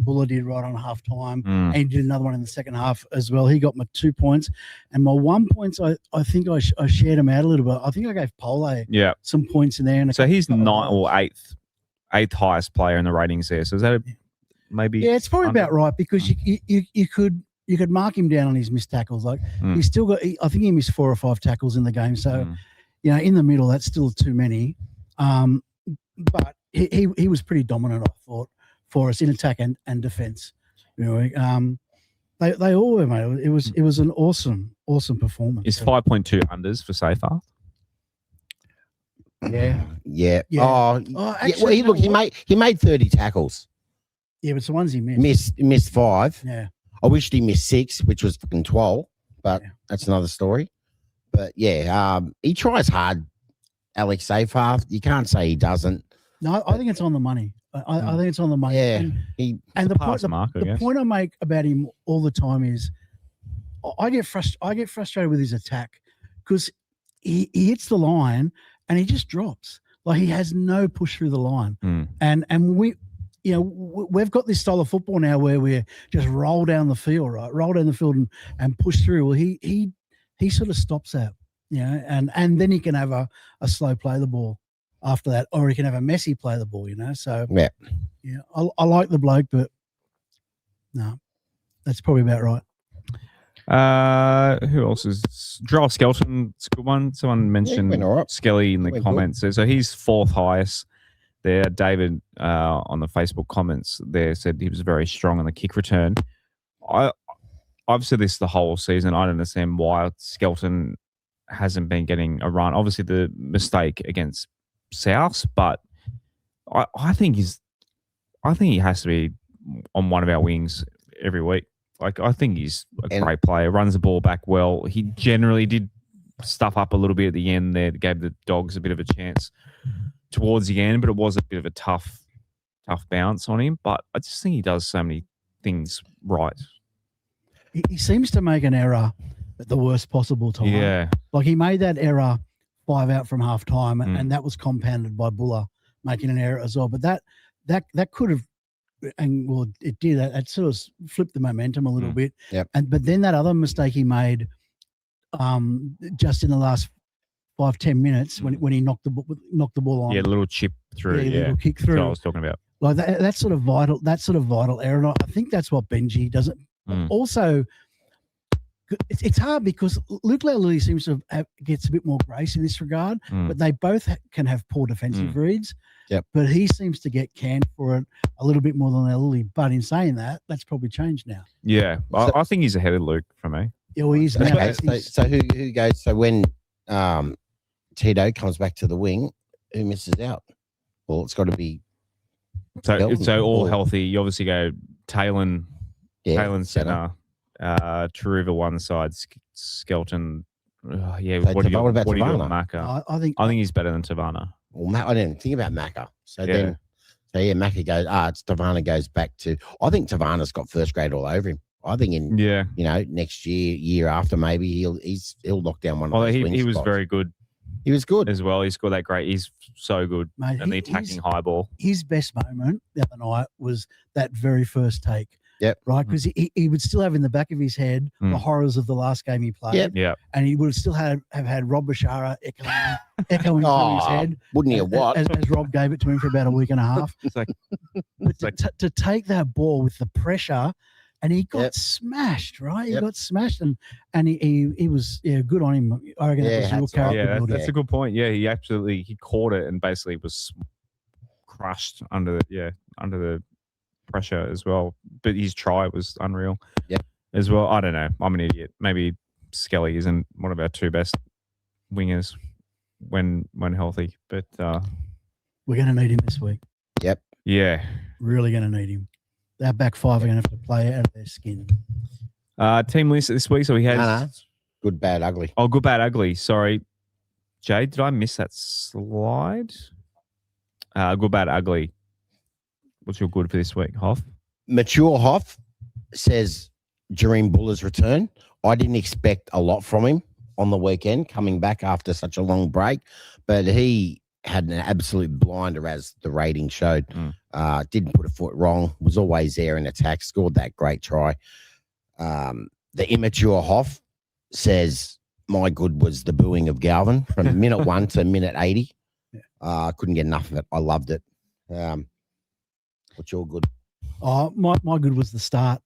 Buller did right on half time, and he did another one in the second half as well. He got my 2 points, and my 1 points. I think I shared them out a little bit. I think I gave Pole some points in there. And so he's ninth or eighth highest player in the ratings there. So is that maybe? Yeah, it's probably about right because you could mark him down on his missed tackles. Like he's still got. I think he missed 4 or 5 tackles in the game. So. You know, in the middle, that's still too many. But he was pretty dominant, I thought, for us in attack and defence. You know, they all were, mate. It was an awesome performance. Is 5.2 unders for Seyfarth? Yeah. Oh, actually, well, he made 30 tackles. Yeah, but it's the ones he missed. Missed 5. Yeah. I wished he missed 6, which was fucking 12, but that's another story. But he tries hard, Alex Seyfarth. You can't say he doesn't. No, I think it's on the money. I think it's on the money. Yeah, and the point I make about him all the time is, I get frustrated with his attack because he hits the line and he just drops. Like he has no push through the line. And we, you know, we've got this style of football now where we just roll down the field, right? Roll down the field and push through. Well, he sort of stops that, you know, and then he can have a slow play the ball after that, or he can have a messy play the ball, you know. So I like the bloke, but no, that's probably about right. Who else is Joel Skelton? It's a good one. Someone mentioned Skelly in the comments. So he's 4th highest there. David on the Facebook comments there said he was very strong on the kick return. I've said this the whole season. I don't understand why Skelton hasn't been getting a run. Obviously, the mistake against Souths, but I think he has to be on one of our wings every week. Like I think he's a great player. Runs the ball back well. He generally did stuff up a little bit at the end there. Gave the Dogs a bit of a chance towards the end, but it was a bit of a tough bounce on him. But I just think he does so many things right. He seems to make an error at the worst possible time. Yeah. Like he made that error 5 out from half time, and that was compounded by Buller making an error as well. But that could have, and well, it did. That sort of flipped the momentum a little bit. Yep. But then that other mistake he made, just in the last 5-10 minutes when he knocked the ball on. Yeah, a little chip through. Yeah, little kick through. That's what I was talking about. Like that's sort of vital. That sort of vital error. And I think that's what Benji doesn't. Also, it's hard because Luke Lally seems to gets a bit more grace in this regard, but they both can have poor defensive reads. Yep. But he seems to get canned for it a little bit more than Lally. But in saying that, that's probably changed now. Yeah, I think he's ahead of Luke for me. Yeah, well, he's now. Okay, so who goes? So when Tito comes back to the wing, who misses out? Well, it's got to be. So all healthy. You obviously go Talon. Talon centre, Taruva one side, Skelton. What about Tavana? Maka? I think he's better than Tavana. Well, I didn't think about Maka. Maka goes. It's Tavana goes back to. I think Tavana's got first grade all over him. I think next year after maybe he'll lock down one. He was very good. He was good as well. He scored that great. He's so good. Mate, and the attacking high ball. His best moment the other night was that very first take. Yep. Right, because he would still have in the back of his head the horrors of the last game he played. Yep. And he would still have had Rob Bashara echoing through his head. Wouldn't he have what? As Rob gave it to him for about a week and a half. To take that ball with the pressure and he got Yep. smashed, right? He Yep. got smashed, and he was good on him. I reckon that was real hats off. character Yeah, building. that's a good point. Yeah, he caught it and basically was crushed under the pressure as well. But his try was unreal. Yep. As well. I don't know. I'm an idiot. Maybe Skelly isn't one of our two best wingers when healthy. But We're going to need him this week. yeah. Really going to need him. Our back five are going to have to play out of their skin. Team list this week. So he has No. Good, bad, ugly. Oh, good, bad, ugly. Sorry. Jay, did I miss that slide? Good, bad, ugly. What's your good for this week, Hoff? Mature Hoff says during Buller's return, I didn't expect a lot from him on the weekend, coming back after such a long break, but he had an absolute blinder, as the rating showed. Didn't put a foot wrong, was always there in attack, scored that great try. The immature Hoff says my good was the booing of Galvin from minute 1 to minute 80. Couldn't get enough of it. I loved it. What's your good? Oh, my good was the start.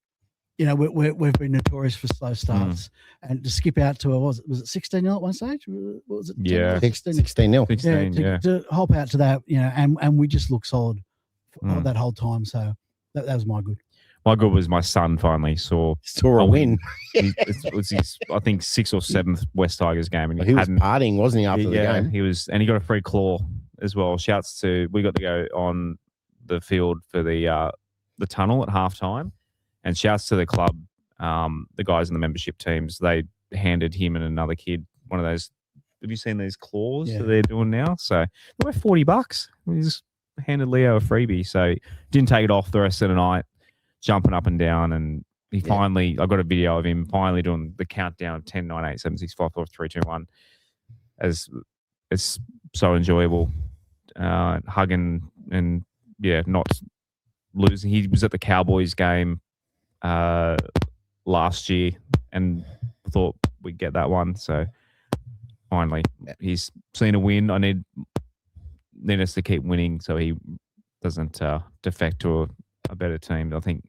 You know, we've been notorious for slow starts, and to skip out to was it 16-0 at one stage? What was it? 10-0? Yeah. 16-0. 16, yeah. To hop out to that, you know, and we just look solid that whole time. So that was my good. My good was my son finally saw a win. It was his, I think, 6th or 7th West Tigers game, and He was partying, wasn't he, after the game? He was, and he got a free claw as well. Shouts to, we got to go on the field for the tunnel at halftime, and shouts to the club, the guys in the membership teams. They handed him and another kid one of those. Have you seen these claws that they're doing now? So they were $40. We just handed Leo a freebie, so didn't take it off the rest of the night, jumping up and down, and he finally, I got a video of him finally doing the countdown of 10, 9, 8, 7, 6, 5, 4, 3, 2, 1. As it's so enjoyable, hugging and not losing. He was at the Cowboys game last year and thought we'd get that one. So finally, he's seen a win. I need us to keep winning so he doesn't defect to a better team. I think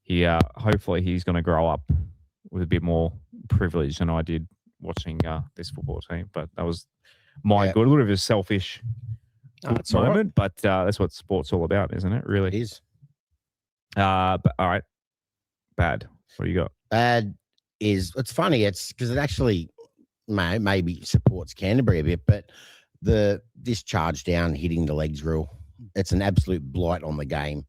he hopefully he's going to grow up with a bit more privilege than I did watching this football team. But that was my good. A little bit of a selfish moment, but that's what sport's all about, isn't it? Really, it is. But all right, bad. What do you got? Bad is, it's funny. It's because it actually maybe supports Canterbury a bit, but this charge down hitting the legs rule, it's an absolute blight on the game.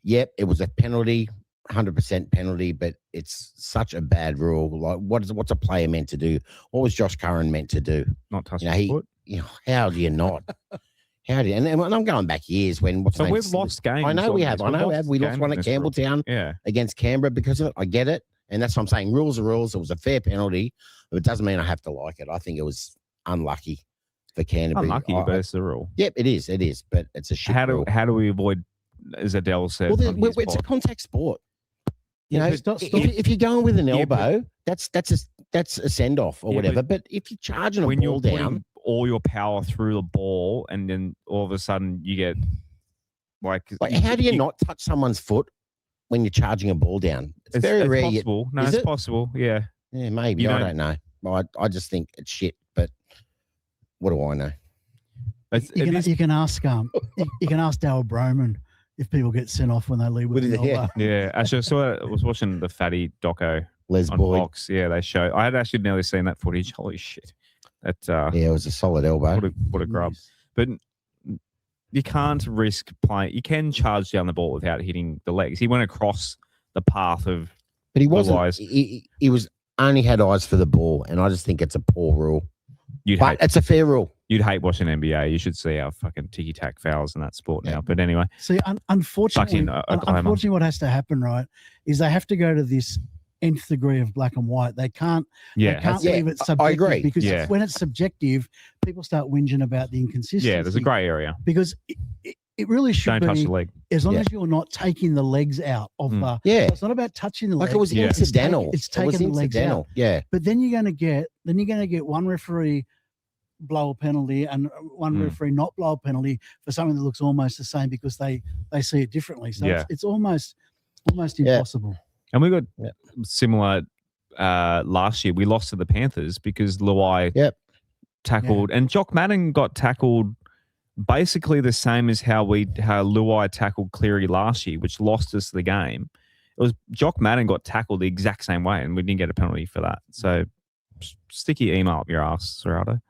Yep, it was a penalty, 100% penalty, but it's such a bad rule. Like, what's a player meant to do? What was Josh Curran meant to do? Not touch the foot. How do you not? How do you? And I'm going back years when we've lost games. I know we have. We lost one at Campbelltown against Canberra because of it. I get it, and that's what I'm saying. Rules are rules. It was a fair penalty, but it doesn't mean I have to like it. I think it was unlucky for Canterbury. Unlucky, but it's the rule. Yep, it is. It is, but it's a shit rule. How do we avoid, as Adel said? Well, it's a contact sport. You know, if you're going with an elbow, that's a send off or whatever. But if you're charging a ball down, all your power through the ball, and then all of a sudden you get like how do you not touch someone's foot when you're charging a ball down? It's very rare. Possible. No, it's possible. Yeah. Yeah, maybe. I don't know. I just think it's shit. But what do I know? You can ask you can ask Darryl Broman if people get sent off when they leave with an elbow. Yeah. Actually, I was watching the Fatty doco Les on Boyd. Fox. Yeah, they show. I had actually nearly seen that footage. Holy shit! That it was a solid elbow. What a grub! But you can't risk playing. You can charge down the ball without hitting the legs. He went across the path of. But he wasn't. He was only had eyes for the ball, and I just think it's a poor rule. It's a fair rule. You'd hate watching NBA. You should see our fucking ticky-tack fouls in that sport now. But anyway. See, unfortunately, what has to happen, right, is they have to go to this nth degree of black and white. They can't leave it subjective. I agree. Because when it's subjective, people start whinging about the inconsistency. Yeah, there's a grey area. Because it really should Don't touch the leg. As long as you're not taking the legs out of the... Yeah. So it's not about touching the legs. Like it was incidental. It's taking the legs out. Yeah. But then you're going to get one referee blow a penalty and one referee not blow a penalty for something that looks almost the same because they see it differently. So it's almost impossible. And we got Yep. similar last year. We lost to the Panthers because Luai tackled, and Jock Madden got tackled basically the same as how Luai tackled Cleary last year, which lost us the game. It was Jock Madden got tackled the exact same way, and we didn't get a penalty for that. So stick your email up your ass, Serrato.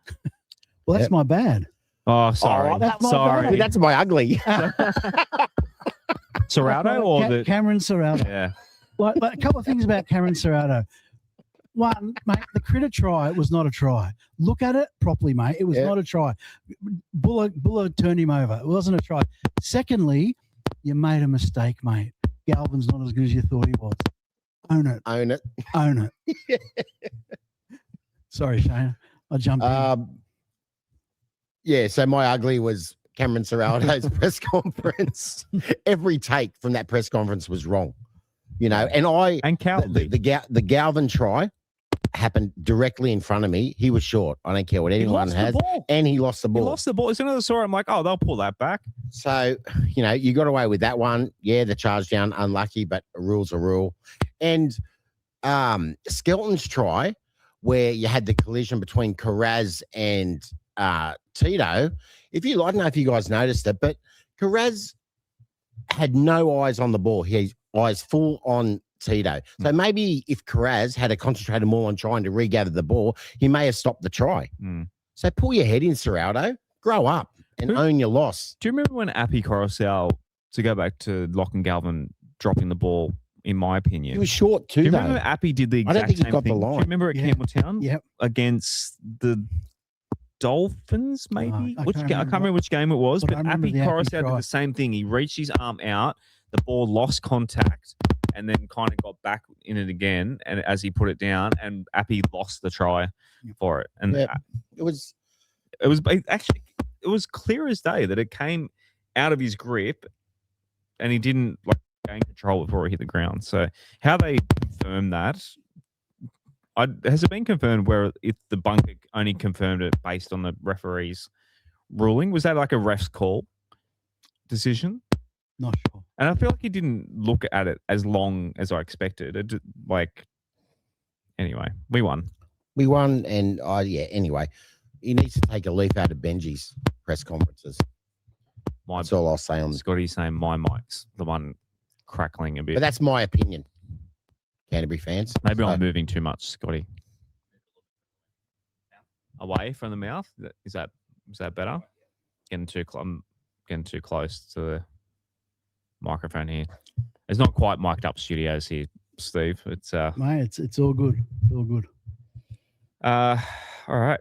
Well, that's my bad. Oh, sorry. that's my sorry. bad. That's my ugly. Serrato or the Cameron Serrato. yeah. Like a couple of things about Cameron Serrato. One, mate, the critter try was not a try. Look at it properly, mate. It was not a try. Buller turned him over. It wasn't a try. Secondly, you made a mistake, mate. Galvin's not as good as you thought he was. Own it. Own it. Own it. Sorry, Shane. I jumped in. Yeah, so my ugly was Cameron Serrato's press conference. Every take from that press conference was wrong. You know, and cowardly. The Galvin try happened directly in front of me. He was short. I don't care what anyone has. And he lost the ball. He lost the ball. As soon as I saw it, I'm like, oh, they'll pull that back. So, you know, you got away with that one. Yeah, the charge down, unlucky, but a rule's a rule. And Skelton's try, where you had the collision between Carraz and Tito. I don't know if you guys noticed it, but Carraz had no eyes on the ball. His eyes full on Tito. So maybe if Carraz had concentrated more on trying to regather the ball, he may have stopped the try. So pull your head in, Serrato. Grow up and own your loss. Do you remember when Appy Coruscant, to go back to Lachlan Galvin dropping the ball, in my opinion? He was short too, Do you though. remember Appy did the exact I don't think he same got thing? the line. Do you remember at Campbelltown? Yep. Against the Dolphins, maybe? I I can't remember which game it was, but Appy Coruscant did the same thing. He reached his arm out, the ball lost contact, and then kind of got back in it again. And as he put it down, and Appy lost the try for it. And it was actually, it was clear as day that it came out of his grip, and he didn't gain control before he hit the ground. So how they confirmed that? Has it been confirmed where if the bunker only confirmed it based on the referee's ruling? Was that like a ref's call decision? Not sure. And I feel like he didn't look at it as long as I expected. Anyway, we won. We won, and anyway, he needs to take a leaf out of Benji's press conferences. That's all I'll say on Scotty's saying my mic's the one crackling a bit. But that's my opinion, Canterbury fans. Maybe I'm moving too much, Scotty. Away from the mouth? Is that better? I'm getting too close to the microphone here. It's not quite mic'd up studios here, Steve. It's mate, it's all good. It's all good. All right.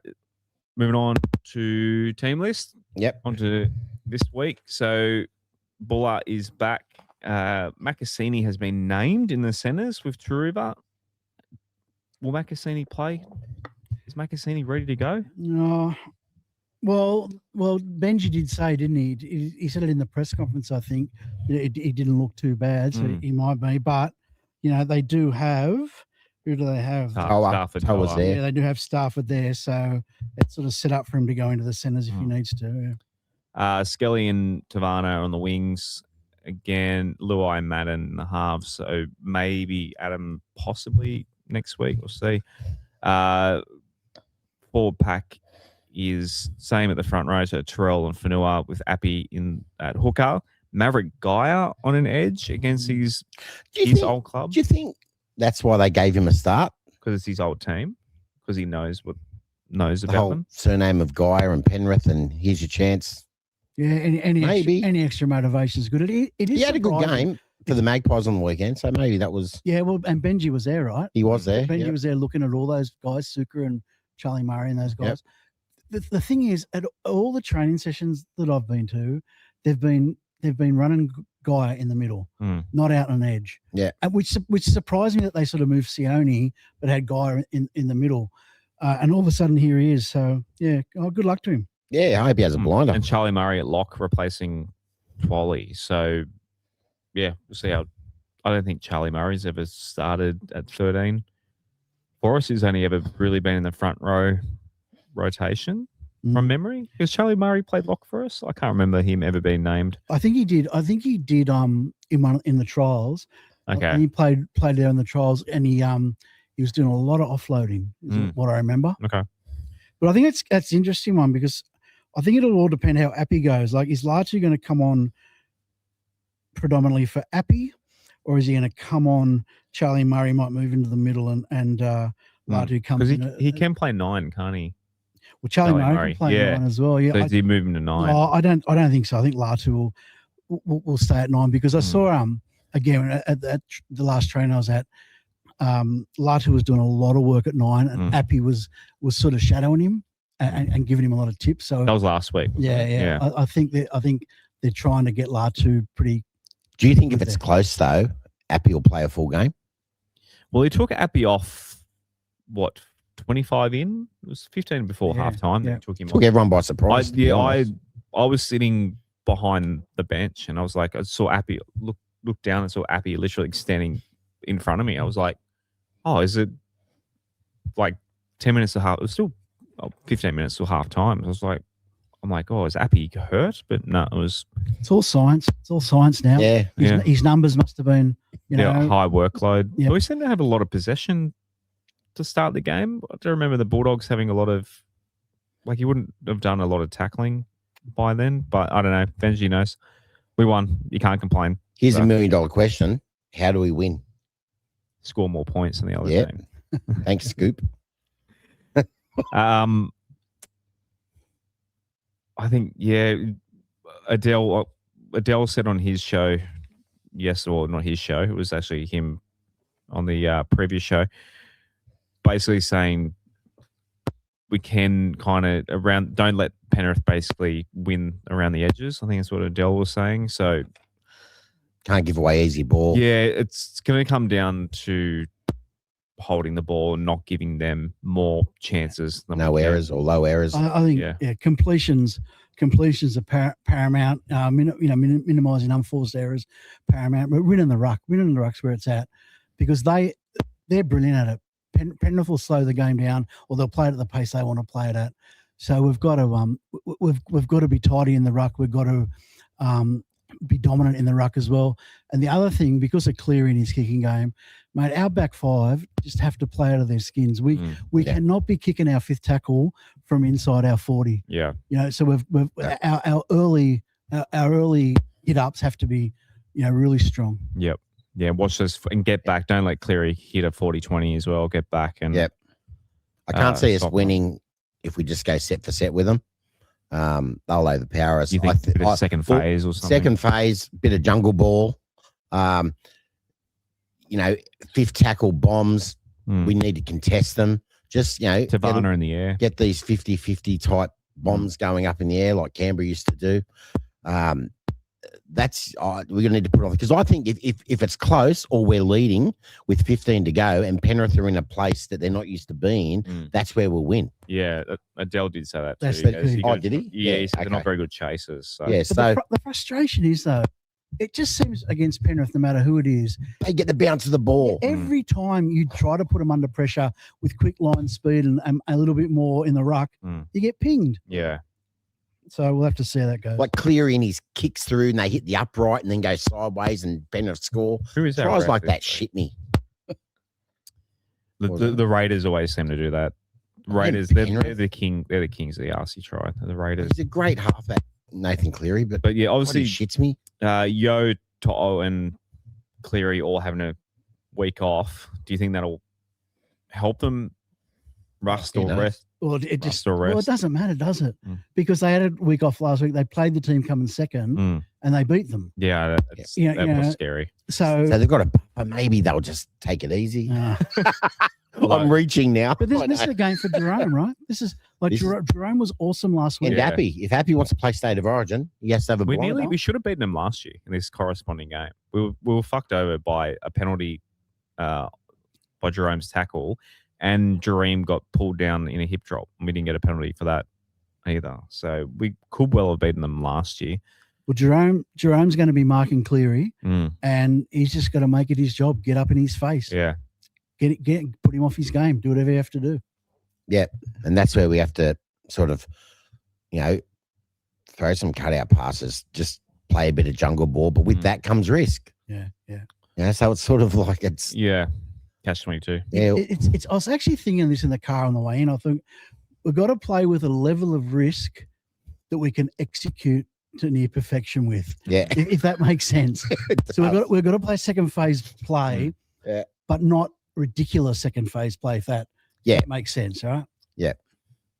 Moving on to team list. Yep. On to this week. So Buller is back. Macassini has been named in the centres with Turuva. Will Macassini play? Is Macassini ready to go? No. Well, Benji did say, didn't he? He said it in the press conference, I think. He didn't look too bad, so he might be. But, you know, they do have... Who do they have? Stafford. was there. Yeah, they do have Stafford there, so it's sort of set up for him to go into the centres if he needs to. Yeah. Skelly and Tavana on the wings. Again, Luai and Madden in the halves. So maybe Adam possibly next week. We'll see. Forward pack is same at the front row. So Terrell and Fanua with Appy at hooker. Maverick Geyer on an edge against his old club. Do you think that's why they gave him a start? Because it's his old team. Because he knows about the whole them. Surname of Geyer and Penrith, and here's your chance. Yeah, any extra motivation is good. It is. He had a good game for the Magpies on the weekend, so maybe that was. Yeah, well, and Benji was there, right? He was there. Benji was there looking at all those guys, Suka and Charlie Murray and those guys. Yep. The thing is, at all the training sessions that I've been to, they've been running Guy in the middle, not out on an edge. Yeah, which surprised me that they sort of moved Sione but had Guy in the middle, and all of a sudden here he is. So yeah, good luck to him. Yeah, I hope he has a blinder. And Charlie Murray at lock replacing Twally. So yeah, we'll see how. I don't think Charlie Murray's ever started at 13. For us, he's only ever really been in the front row rotation. From memory, because Charlie Murray played lock for us. I can't remember him ever being named. I think he did. In the trials, Okay. And he played there in the trials, and he was doing a lot of offloading, is what I remember. Okay. But I think that's an interesting one because I think it'll all depend how Appy goes. Like, is Latu going to come on predominantly for Appy, or is he going to come on? Charlie Murray might move into the middle, and Latu comes because in. he can play 9, can't he? Well, Charlie Murray Murray, can play yeah. 9 as well. Yeah, So does he move him to 9? I don't think so. I think Latu will stay at 9 because I saw again at the last train I was at. Latu was doing a lot of work at 9, and Appy was sort of shadowing him and giving him a lot of tips. So that was last week. Yeah. I think they're trying to get Latu pretty. Do you think if it's close though, Appy will play a full game? Well, he took Appy off. What, 25 in? It was 15 before halftime. Yeah. They took him Took off. everyone by surprise. I was sitting behind the bench, and I was like, I saw Appy look down and saw Appy literally standing in front of me. I was like, oh, is it like 10 minutes to half? It was still 15 minutes till half time. I'm like, oh, is Appy hurt? But no, it was. It's all science. It's all science now. Yeah. His numbers must have been, high workload. Yeah. But we seem to have a lot of possession to start the game. I do remember the Bulldogs having a lot of, like, he wouldn't have done a lot of tackling by then, but I don't know. Benji knows. We won. You can't complain. Here's $1 million question. How do we win? Score more points than the other team. Thanks, Scoop. I think, Adel said on his show, not his show, it was actually him on the previous show, basically saying we can kind of don't let Penrith basically win around the edges. I think that's what Adel was saying. So can't give away easy ball. Yeah, it's going to come down to holding the ball and not giving them more chances. No errors or low errors. I think completions are paramount. Minimizing unforced errors paramount. But winning the ruck's where it's at, because they're brilliant at it. Penrith will slow the game down, or they'll play it at the pace they want to play it at. So we've got to be tidy in the ruck. We've got to be dominant in the ruck as well. And the other thing, because of Cleary in his kicking game, mate, our back five just have to play out of their skins. We cannot be kicking our fifth tackle from inside our 40. Yeah. So our early hit ups have to be, really strong. Yep. Yeah, watch this and get back. Don't let Cleary hit a 40-20 as well. Get back and I can't see us winning if we just go set for set with them. They'll overpower us. You think a bit of second phase or something? Second phase, bit of jungle ball. Fifth tackle bombs. We need to contest them. Just, Tavana in the air. Get these 50-50 type bombs going up in the air like Canberra used to do. That's we're going to need to put on, because I think if it's close or we're leading with 15 to go and Penrith are in a place that they're not used to being, that's where we'll win. Yeah, Adel did say that too. Did he? Yeah, he said they're not very good chasers. So. Yeah, so the frustration is, though, it just seems against Penrith, no matter who it is, they get the bounce of the ball. Every time you try to put them under pressure with quick line speed and a little bit more in the ruck, you get pinged. Yeah. So we'll have to see how that goes. Like Cleary and his kicks through and they hit the upright and then go sideways and Penrith score. Who is that? Tries like that shit me. The Raiders always seem to do that. Raiders, they're the king. They're the kings of the RC try. The Raiders. He's a great halfback, Nathan Cleary, but yeah, obviously shits me. Yo, To'o, and Cleary all having a week off. Do you think that'll help them rest or rest? Well, it doesn't matter, does it? Because they had a week off last week. They played the team coming second, and they beat them. Yeah, that was scary. So they've got a. Maybe they'll just take it easy. I'm reaching now. But this is a game for Jerome, right? This is like Jerome was awesome last week. And Appy, if Appy wants to play State of Origin, he has to have a. We should have beaten them last year in this corresponding game. We were fucked over by a penalty by Jerome's tackle. And Jerome got pulled down in a hip drop. And we didn't get a penalty for that either. So we could well have beaten them last year. Well, Jerome's going to be marking Cleary, and he's just got to make it his job. Get up in his face. Yeah. Put him off his game. Do whatever you have to do. Yeah, and that's where we have to sort of, throw some cutout passes. Just play a bit of jungle ball, but with that comes risk. Yeah. Yeah, so it's sort of like it's Yeah. Catch-22. yeah, It's. I was actually thinking this in the car on the way in. I think we've got to play with a level of risk that we can execute to near perfection with. yeah. If that makes sense. So we've got to play second phase play, Yeah. but not ridiculous second phase play. If that makes sense, all right?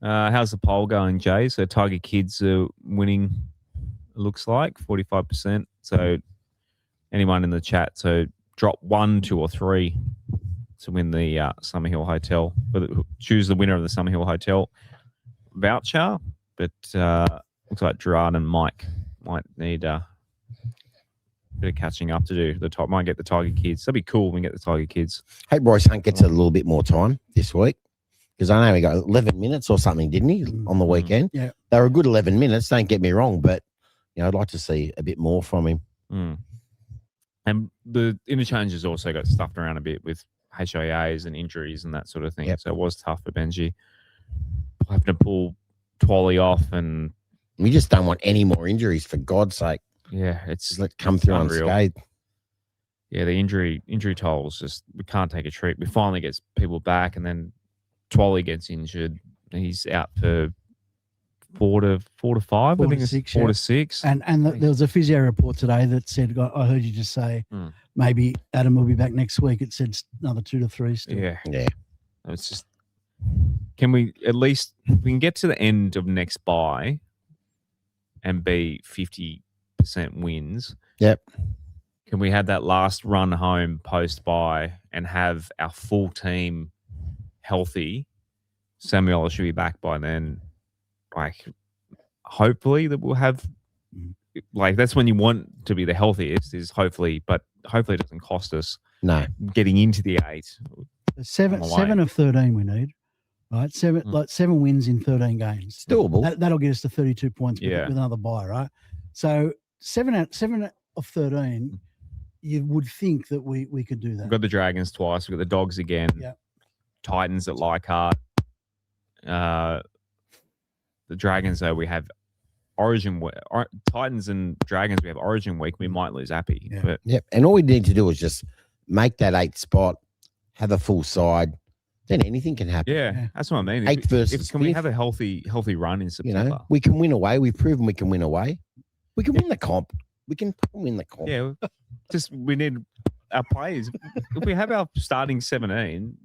How's the poll going, Jay? So Tiger Kids are winning, it looks like 45%. So anyone in the chat, so drop 1, 2, or 3 to win the Summerhill Hotel. But choose the winner of the Summerhill Hotel voucher. But looks like Gerard and Mike might need a bit of catching up to do. Might get the Tiger Kids. That'd be cool when we get the Tiger Kids. Hope Royce Hunt gets a little bit more time this week because I know he got 11 minutes or something, didn't he, on the weekend? Yeah. They were a good 11 minutes, don't get me wrong, but I'd like to see a bit more from him. Mm. And the interchanges also got stuffed around a bit with HIAs and injuries and that sort of thing. Yep. So it was tough for Benji. Having to pull Twally off, and We just don't want any more injuries, for God's sake. yeah, it's Just let it come through unreal. unscathed. Yeah, the injury tolls just, we can't take a trick. We finally get people back, and then Twally gets injured. He's out for 4 to 5. 4 I think to it's 6, 4 yeah. to 6. And there was a physio report today that said, I heard you just say maybe Adam will be back next week. It said another 2 to 3 still. Yeah, Yeah. it's just, can we at least, we can get to the end of next bye and be 50% wins. Yep. Can we have that last run home post bye and have our full team healthy? Samuel should be back by then. Like, hopefully that we'll have, like, that's when you want to be the healthiest, is hopefully, but hopefully it doesn't cost us No. getting into the 8. Seven of 13 we need, right? 7 wins in 13 games. It's doable. That'll get us to 32 points with, Yeah. with another bye, right? So 7 of 13, you would think that we could do that. We've got the Dragons twice. We've got the Dogs again. Yeah. Titans at Leichhardt. The Dragons, though, we have Origin. Titans and Dragons, we have Origin week. We might lose Appy. Yeah. But Yep. And all we need to do is just make that 8th spot, have a full side, then anything can happen. yeah, that's what I mean. 8th versus Can we 5th, have a healthy run in you September? know, we can win away. We've proven we can win away. We can win the comp. We can win the comp. Yeah, just we need our players. If we have our starting 17,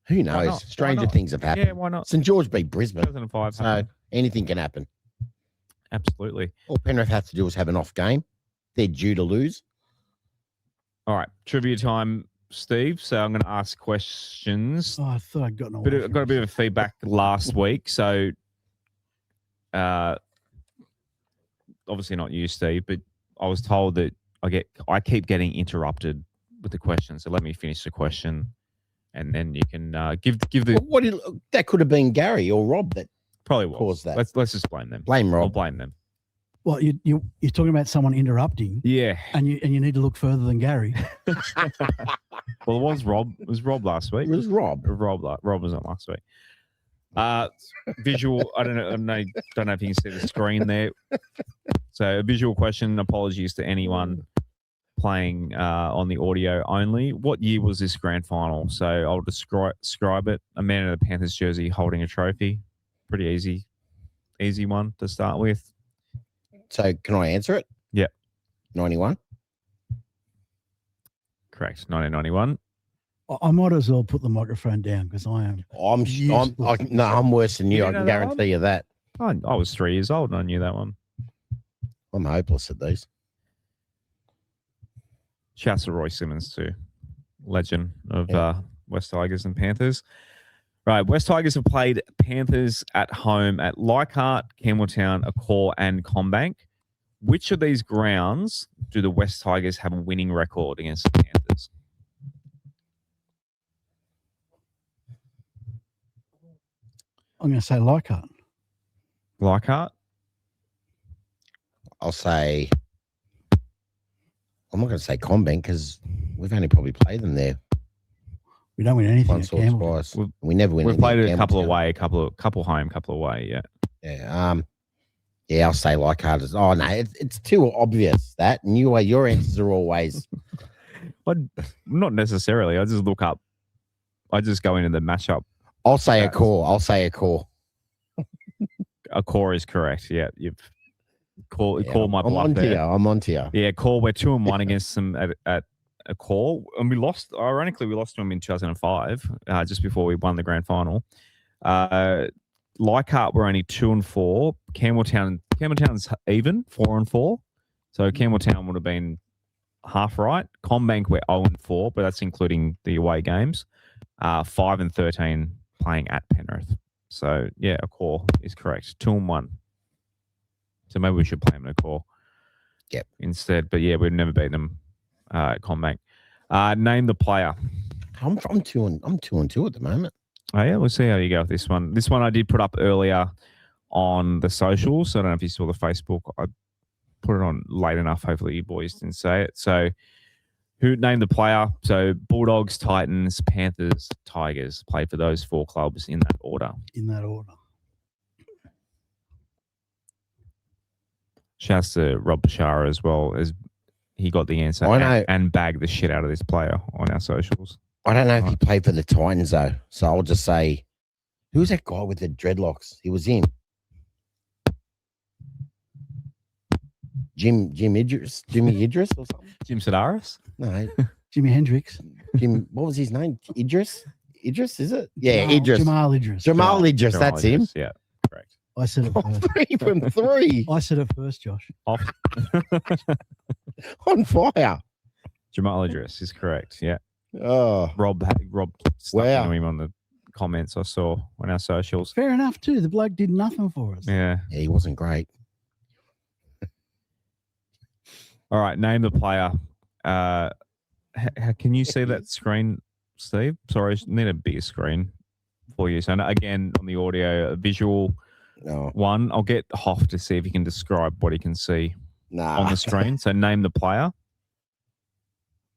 Who not? knows? Why Stranger not? things have happened. yeah, why not? St. George beat Brisbane. 2005. So anything can happen. Absolutely. All Penrith have to do is have an off game. They're due to lose. All right, trivia time, Steve. So I'm going to ask questions. Oh, I thought I'd gotten away. But I from got a it. bit of feedback last week. So obviously not you, Steve, but I was told that I keep getting interrupted with the question. So let me finish the question, and then you can give the That could have been Gary or Rob that probably was. caused that. Let's just blame them. blame I'll Rob. blame them. Well, you're talking about someone interrupting, Yeah. and you need to look further than Gary. Well, it was Rob. It was Rob last week. It was Rob. Rob was on last week. Visual. I don't know if you can see the screen there. So a visual question. Apologies to anyone playing on the audio only. What year was this grand final? So I'll describe it. A man in a Panthers jersey holding a trophy. Pretty easy one to start with. So can I answer it? Yep. 91. Correct. 1991. I might as well put the microphone down because I am. I'm worse than you. You I didn't can know that one? guarantee you that. I was 3 years old and I knew that one. I'm hopeless at these. Shouts to Roy Simmons too, legend of Yeah. West Tigers and Panthers. Right, West Tigers have played Panthers at home at Leichhardt, Campbelltown, Accor, and Combank. Which of these grounds do the West Tigers have a winning record against the Panthers? I'm going to say Leichhardt. Leichhardt? I'll say. I'm not going to say Combank because we've only probably played them there We don't win anything at once or Campbell. twice. We've- We never win. We've anything played at it a couple Campbelltown. away, couple home, couple away. Yeah. Yeah. Yeah, I'll say Leichhardt. Oh no, it's too obvious that. And your answers are always But not necessarily. I just look up. I just go into the matchup. I'll say a core. I'll say a core. A core is correct. Yeah, you've call my I'm bluff on to there. you. I'm on to you. Yeah, core. We're 2-1 against them at a core, and we lost. Ironically, we lost to them in 2005, just before we won the grand final. Leichhardt were only 2-4. Campbelltown's even 4-4. So Campbelltown would have been half right. Combank we're 0-4, but that's including the away games. 5-13 playing at Penrith. So yeah, a core is correct. 2-1. So maybe we should play them in a core. Yep. Instead, but yeah, we've never beaten them at Combank. Name the player. I'm 2-2 at the moment. Oh yeah, we'll see how you go with this one. This one I did put up earlier on the socials. So I don't know if you saw the Facebook. I put it on late enough. Hopefully you boys didn't say it. So who named the player? So Bulldogs, Titans, Panthers, Tigers. Played for those 4 clubs in that order. Shouts to Rob Bashara as well, as he got the answer and bagged the shit out of this player on our socials. I don't know if he played for the Titans though, so I'll just say, who's that guy with the dreadlocks? He was in Jimmy Idris or something. Jim Sedaris? No, Jimi Hendrix. What was his name? Idris, is it? Yeah, Idris. Jamal Idris. Jamal Idris. That's him. Yeah, correct. I said it first. 3 from 3. I said it first, Josh. On fire. Jamal Idris is correct. Yeah. Oh, Rob stuck into him on the comments I saw on our socials. Fair enough too. The bloke did nothing for us. Yeah. he wasn't great. All right, name the player. Can you see that screen, Steve? Sorry, I need a bigger screen for you. So again, on the audio, a visual one. I'll get Hoff to see if he can describe what he can see on the screen. So name the player.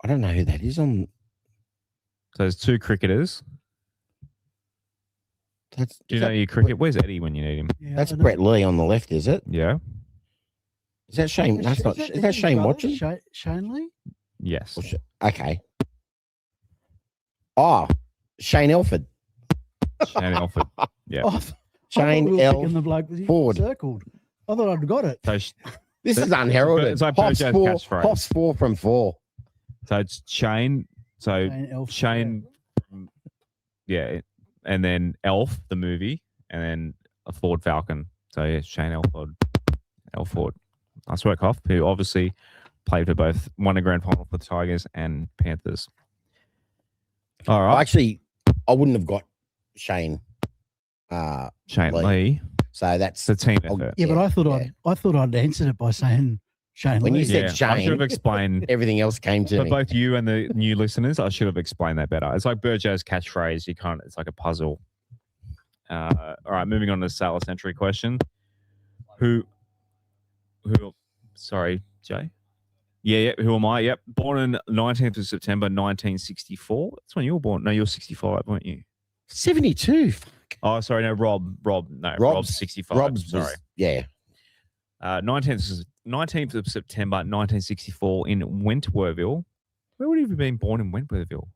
I don't know who that is on. So there's 2 cricketers. Do you know your cricket? Where's Eddie when you need him? Yeah, that's Brett Lee on the left, is it? Yeah. Is that Shane? That's not. Is that Shane Watson? Shane Lee? Yes. Okay. Oh, Shane Elford. Shane Elford. Yeah. Shane Ford. Circled. I thought I'd got it. So this is unheralded. It's like Hoff's catchphrase. Hoff's 4 from 4. So it's Shane. So Shane. Yeah. And then Elf, the movie, and then a Ford Falcon. So yeah, Shane Elford. Nice work, Hoff, who obviously played for both, won a grand final for the Tigers and Panthers. All right. Actually, I wouldn't have got Shane. Shane Lee. So that's the team effort. Yeah, but I thought I'd answered it by saying Shane when Lee. you said Shane, I should have explained. Everything else came to for me. both you and the new listeners, I should have explained that better. It's like Burjo's catchphrase. You can't. It's like a puzzle. All right, moving on to the Sailor Century question. Who? Sorry, Jay. Yeah. Who am I? Yep. Born in 19th of September, 1964. That's when you were born. No, you're 65, weren't you? 72. Oh, sorry. No, Rob. No, Rob's 65. Rob's sorry. 19th of September, 1964 in Wentworthville. Where would he have been born in Wentworthville?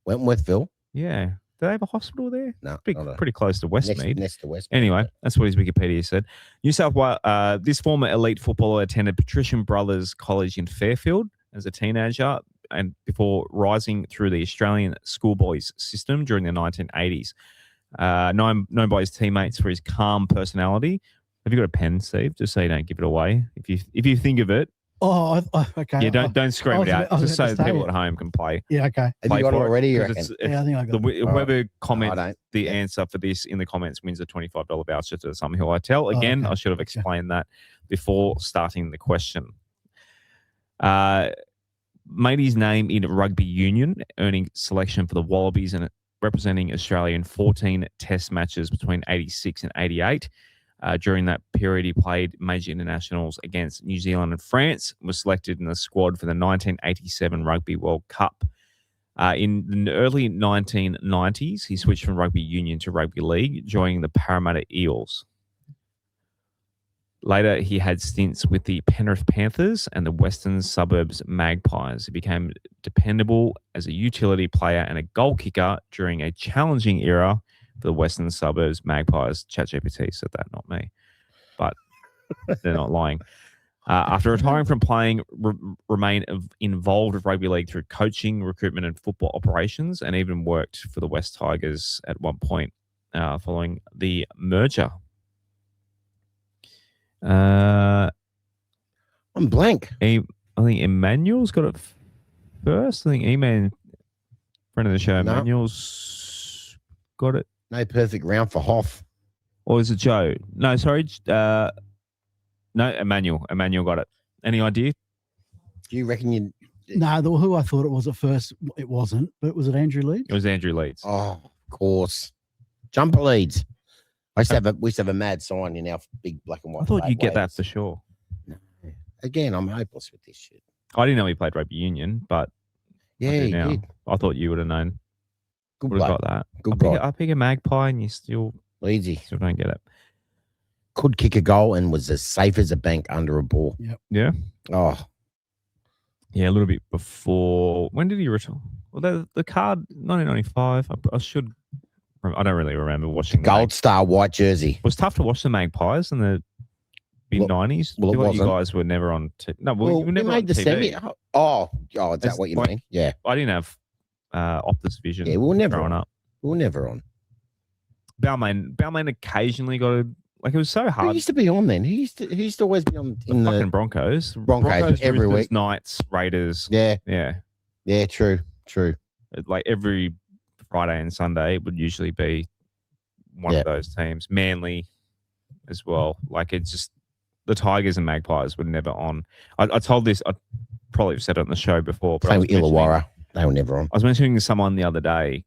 Wentworthville? Yeah. Do they have a hospital there? No. Pretty close to Westmead. Next to Westmead. Anyway, that's what his Wikipedia said. New South Wales, this former elite footballer attended Patrician Brothers College in Fairfield as a teenager and before rising through the Australian schoolboys system during the 1980s. Known by his teammates for his calm personality. Have you got a pen, Steve? Just so you don't give it away. If you think of it. Oh, okay. Yeah, don't scream it out. Just so people at home can play. Yeah, okay. Have you got it already? You reckon? Yeah, I think I got it. Whoever comments the answer for this in the comments wins a $25 voucher to Something Hill Hotel. Again, I should have explained that before starting the question. Made his name in rugby union, earning selection for the Wallabies and representing Australia in 14 test matches between 86 and 88. During that period, he played major internationals against New Zealand and France, was selected in the squad for the 1987 Rugby World Cup. In the early 1990s, he switched from rugby union to rugby league, joining the Parramatta Eels. Later, he had stints with the Penrith Panthers and the Western Suburbs Magpies. He became dependable as a utility player and a goal kicker during a challenging era for the Western Suburbs Magpies. ChatGPT said that, not me. But they're not lying. After retiring from playing, remained involved with rugby league through coaching, recruitment, and football operations, and even worked for the West Tigers at one point following the merger. I'm blank. I think Emmanuel's got it first. I think E-Man, friend of the show, No. Emmanuel's got it. No perfect round for Hoff. Or is it Joe? No, sorry. No, Emmanuel. Emmanuel got it. Any idea? Do you reckon you? No, who I thought it was at first, it wasn't. But was it Andrew Leeds? It was Andrew Leeds. Oh, of course. Jumper leads. We used to have a mad sign in our big black and white. I thought flag you'd get that waves. for sure. No. Again, I'm hopeless with this shit. I didn't know he played rugby union, but Yeah, I do he now. did. I thought you would have known. Good Would have bloke. got that. Good bloke. I pick a magpie, and you still Easy. don't get it. Could kick a goal and was as safe as a bank under a ball. Yeah. Oh, Yeah, a little bit before. When did he retire? Well, the card, 1995. I should. I don't really remember watching. gold star white jersey. It was tough to watch the Magpies in the mid-90s. well, it I feel like you wasn't. guys were never on. No, Well, you were we never made on the TV. semi. Oh, is It's that what you like- mean? Yeah. I didn't have Optus Vision. Yeah, we were never growing on. up. We were never on. Balmain occasionally got a. Like, it was so Who hard. used to be on then? Who used to always be on in The fucking the Broncos. Broncos every Roosters, week. Knights, Raiders. Yeah, Yeah. true. Like every Friday and Sunday, it would usually be one of those teams. Manly as well. Like, it's just the Tigers and Magpies were never on. I told this, I probably have said it on the show before. But I Same was with mentioning- Illawarra. They were never on. I was mentioning to someone the other day,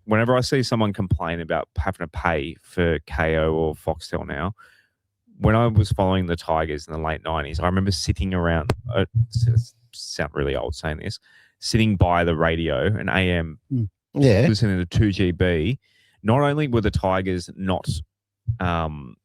whenever I see someone complain about having to pay for KO or Foxtel now, when I was following the Tigers in the late 90s, I remember sitting around, sound really old saying this, sitting by the radio, an AM, Yeah. listening to 2GB. Not only were the Tigers not on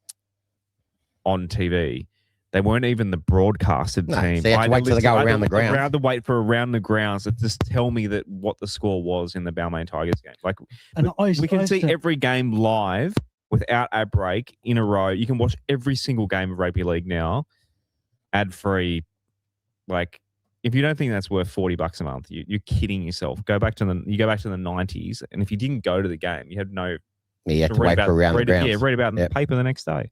TV, they weren't even the broadcasted No, team. so you had to wait till they go around the ground. I had to wait for around the grounds to just tell me that what the score was in the Balmain Tigers game. Like, And we can see every game live without ad break in a row. You can watch every single game of rugby league now, ad free. Like, if you don't think that's worth $40 a month, you're kidding yourself. You go back to the 90s, and if you didn't go to the game, you had no. You had to wait for around the grounds. Yeah, read about it in the paper the next day.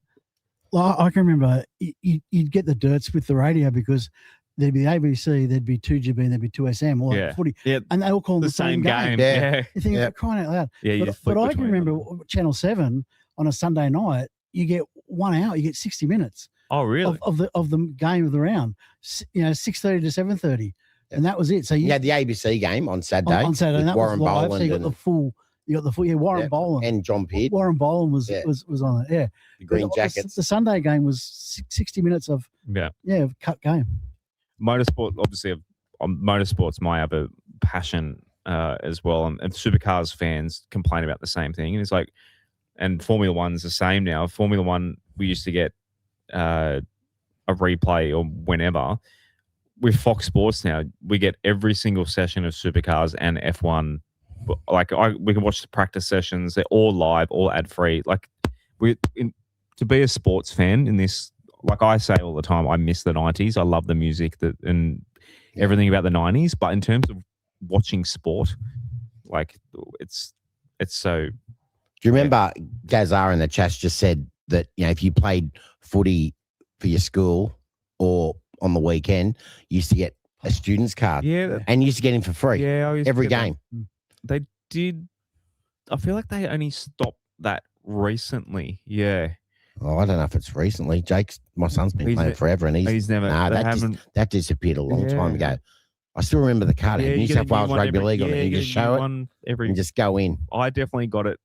Well, I can remember you'd get the dirts with the radio because there'd be ABC, there'd be 2GB, and there'd be 2SM, or Yeah. footy, Yeah, and they all call the same game. Yeah. You think you're crying out loud. Yeah, you But, just flip but I can between remember them. Channel 7 on a Sunday night, you get 1 hour, you get 60 minutes Oh, really? of the game of the round, 6:30 to 7:30, and that was it. So You had the ABC game on Saturday. on Saturday, with and that Warren was live. So Boland you got the full. Warren Yeah, Boland and John Pearce, Warren Boland was Yeah. was on it. Yeah, the Green But Jackets. The Sunday game was 60 minutes of of cut game. Motorsport, obviously, motorsport's my other passion as well. And supercars fans complain about the same thing. And it's like, and Formula One's the same now. Formula One, we used to get a replay or whenever. With Fox Sports now, we get every single session of supercars and F1. Like, we can watch the practice sessions. They're all live, all ad free. Like, to be a sports fan in this, like I say all the time, I miss the 90s. I love the music and everything about the 90s. But in terms of watching sport, like, it's so. Do you remember Gazar in the chat just said that, if you played footy for your school or on the weekend, you used to get a student's card. Yeah. And you used to get him for free. Yeah. I used to Every get that. game. They did. I feel like they only stopped that recently. Yeah. Oh, I don't know if it's recently. My son's been playing forever, and He's never. Nah, they that disappeared a long time Yeah. ago. I still remember the card. Yeah, New you get a South new Wales one Rugby every- League on it. yeah, You you just get a new show it one every. and just go in. I definitely got it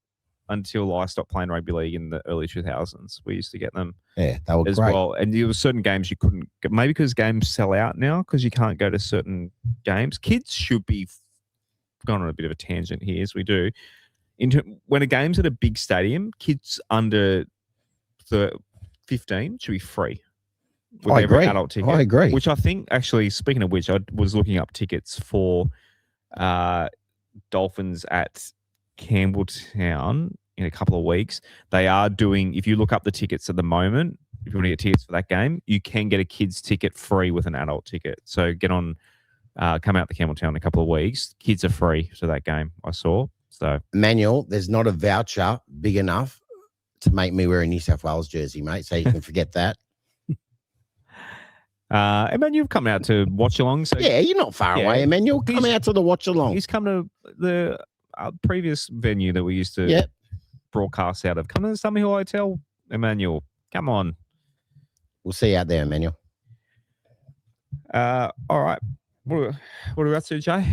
until I stopped playing rugby league in the early 2000s. We used to get them Yeah, they were as great. well. And there were certain games you couldn't get, maybe because games sell out now because you can't go to certain games. Kids should be going on a bit of a tangent here, as we do. When a game's at a big stadium, kids under 15 should be free. with I every agree. adult ticket. I agree. Which I think, actually, speaking of which, I was looking up tickets for Dolphins at Campbelltown in a couple of weeks. They are doing, if you look up the tickets at the moment, if you want to get tickets for that game, you can get a kid's ticket free with an adult ticket. So get on, come out to Campbelltown in a couple of weeks. Kids are free to that game, I saw. So Manuel, there's not a voucher big enough to make me wear a New South Wales jersey, mate. So you can forget that. Emmanuel, you've come out to watch along. So Yeah, you're not far away, Emmanuel. Come out to the watch along. He's come to the previous venue that we used to broadcast out of. Come to the Summer Hill Hotel, Emmanuel. Come on. We'll see you out there, Emmanuel. All right. What are we up to, Jay?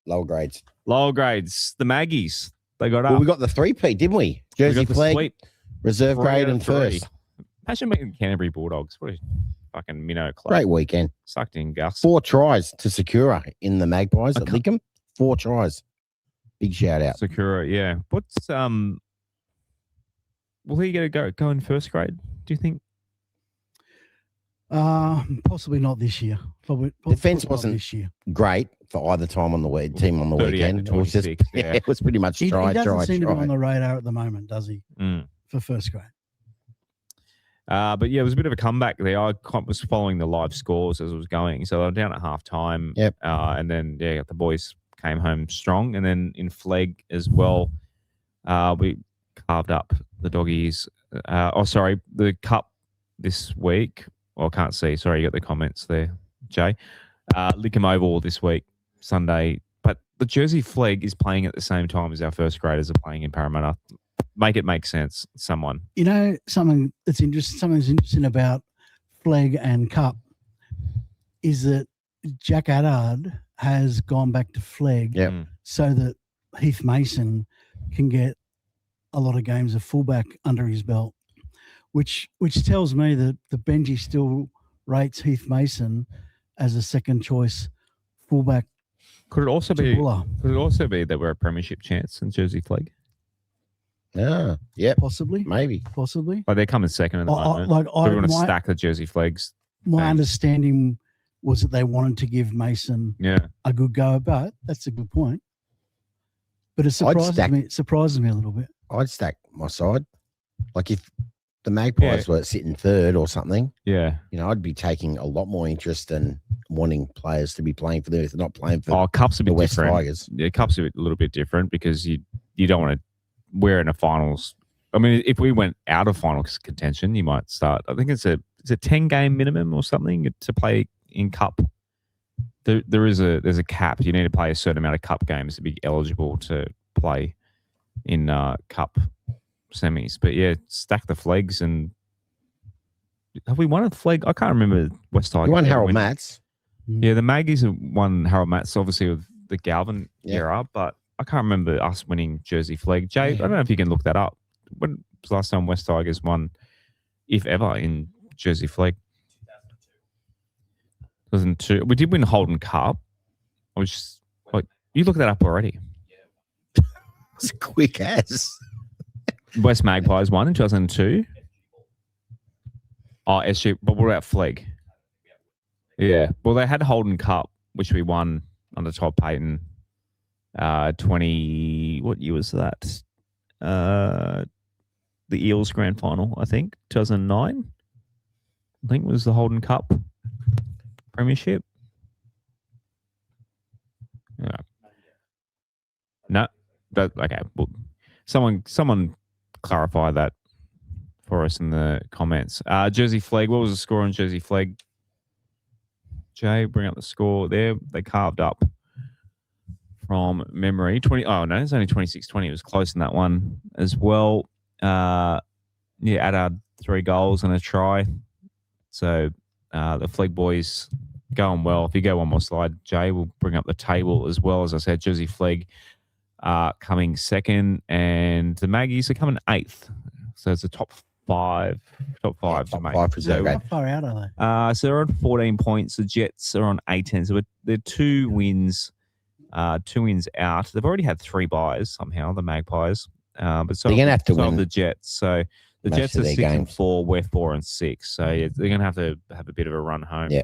Lower grades. Lower grades. The Maggies. They got up. Well, we got the 3P, didn't we? Jersey flag, reserve grade, and first. Imagine being Canterbury Bulldogs. What a fucking minnow club. Great weekend. Sucked in, Gus. 4 tries to Sakura in the Magpies at Lickham. 4 tries. Big shout out. Sakura, yeah. What's will he get a go in first grade, do you think? Possibly not this year. Probably Defense not wasn't this year. great for either time on the team on the weekend. It was just, it was pretty much He doesn't seem to be try. on the radar at the moment, does he? For first grade. But yeah, it was a bit of a comeback there. I was following the live scores as it was going. So they were down at half time. Yep. And then, the boys came home strong. And then in Flegg as well, we carved up the doggies. The cup this week. Well, I can't see. Sorry, you got the comments there, Jay. Lickham Oval this week, Sunday. But the Jersey Flegg is playing at the same time as our first graders are playing in Parramatta. Make it make sense, someone. You know, something that's interesting about Flegg and Cup is that Jack Adel has gone back to Flegg so that Heath Mason can get a lot of games of fullback under his belt, which tells me that the Benji still rates Heath Mason as a second choice fullback. Could it also be that we're a premiership chance in Jersey Flegg? Yeah, possibly, maybe. Like they're coming second at the moment. We want to stack the Jersey Fleggs. My understanding was that they wanted to give Mason a good go, but that's a good point. But it surprises me a little bit. I'd stack my side. Like if the Magpies were sitting third or something, I'd be taking a lot more interest in wanting players to be playing for them if they're not playing for Cup's a bit the West different. Tigers. Yeah, Cup's a little bit different because you don't want to. We're in a finals. I mean, if we went out of finals contention, you might start. I think it's a 10-game minimum or something to play in Cup. There's a cap. You need to play a certain amount of Cup games to be eligible to play in Cup semis. But yeah, stack the Fleggs and have we won a Flegg? I can't remember West Tigers. You won Harold Matts. Yeah, the Maggies have won Harold Matts, obviously with the Galvin era, but I can't remember us winning Jersey Flegg. Jay, I don't know if you can look that up. When was the last time West Tigers won, if ever, in Jersey Flegg? 2002. We did win Holden Cup. I was just like, you look that up already. It's quick as. West Magpies won in 2002. Oh, SG. But what about Flegg? Yeah. Well, they had Holden Cup, which we won under Todd Payton. 20, what year was that? The Eels grand final, I think, 2009. I think was the Holden Cup premiership. Yeah. No, okay. Well, someone clarify that for us in the comments. Jersey Flegg. What was the score on Jersey Flegg? Jay, bring up the score there. They carved up. From memory, 20. Oh no, it's only 26-20. It was close in that one as well. Adad 3 goals and a try. So the Flegg boys going well. If you go one more slide, Jay, we'll bring up the table as well. As I said, Jersey Flegg coming second, and the Maggies are coming 8th. So it's a top five. Top five. Top 5 for So how far out are they? So they're on 14 points. The Jets are on 18. So they're 2 wins. 2 wins out. They've already had 3 buys somehow, the Magpies. But so they're going to have to win the Jets. So The most Jets of are their 6 and games. 4. We're 4 and 6. So yeah, they're going to have a bit of a run home. Yeah.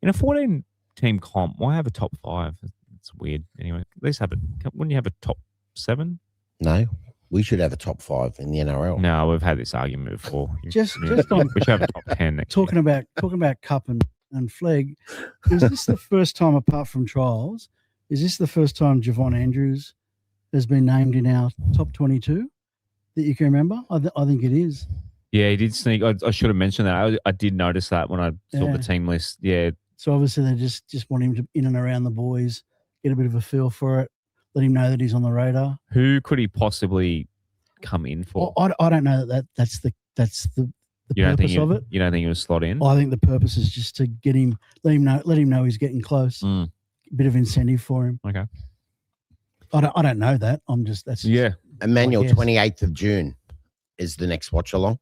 In a 14-team comp, why have a top 5? It's weird. Anyway, at least wouldn't you have a top 7? No, we should have a top 5 in the NRL. No, we've had this argument before. Just on we should have a top 10 next talking about Cup and Flegg. Is this the first time, apart from trials, is this the first time Javon Andrews has been named in our top 22 that you can remember? I think it is. year. Yeah, he did sneak. I should have mentioned that. I did notice that when I saw the team list. Yeah. So obviously they just want him to in and around the boys, get a bit of a feel for it, let him know that he's on the radar. Who could he possibly come in for? I don't know that's the purpose of it. You don't think he was slot in? I think the purpose is just to get him, let him know he's getting close. A bit of incentive for him. Okay. I don't know that. Yeah. Emmanuel, I guess. 28th of June is the next watch along.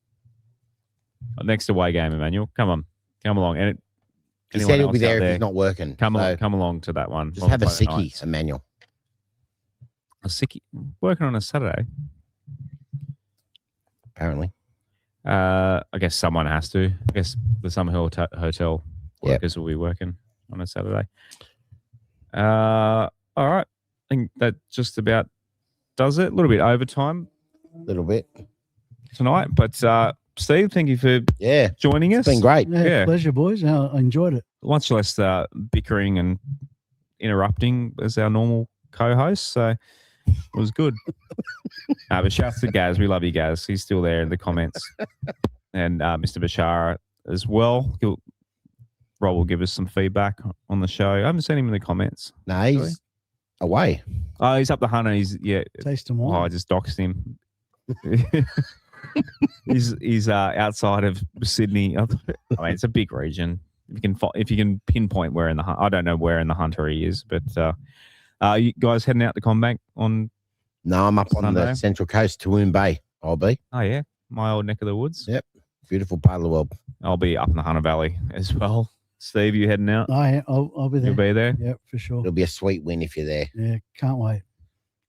Next away game, Emmanuel. Come along. And He anyone said he'll else be there out if he's not working. Come So along to that one. Just We'll have a play the sickie, Knights. Emmanuel. A sickie? Working on a Saturday? Apparently. I guess someone has to. I guess the Summer Hill Hotel Yep. workers will be working on a Saturday. All right. I think that just about does it. A little bit overtime A little bit. tonight. But Steve, thank you for Yeah. joining us. It's been great. Yeah. Pleasure, boys. I enjoyed it. Much less bickering and interrupting as our normal co-host. So it was good. But shouts to Gaz. We love you, Gaz. He's still there in the comments. And Mr. Bashara as well. Rob will give us some feedback on the show. I haven't seen him in the comments. No, he's away. Oh, he's up the Hunter. Taste and Oh, I wine. just doxed him. he's outside of Sydney. I mean, it's a big region. If you can pinpoint where in the I don't know where in the Hunter he is, but you guys heading out to Combank on? No, I'm up on Sunday. the Central Coast, Toowoomba Bay. I'll be. Oh yeah, my old neck of the woods. Yep. Beautiful part of the world. I'll be up in the Hunter Valley as well. Steve, you heading out? I'll be there. You'll be there. Yeah, for sure. It'll be a sweet win if you're there. Yeah, can't wait.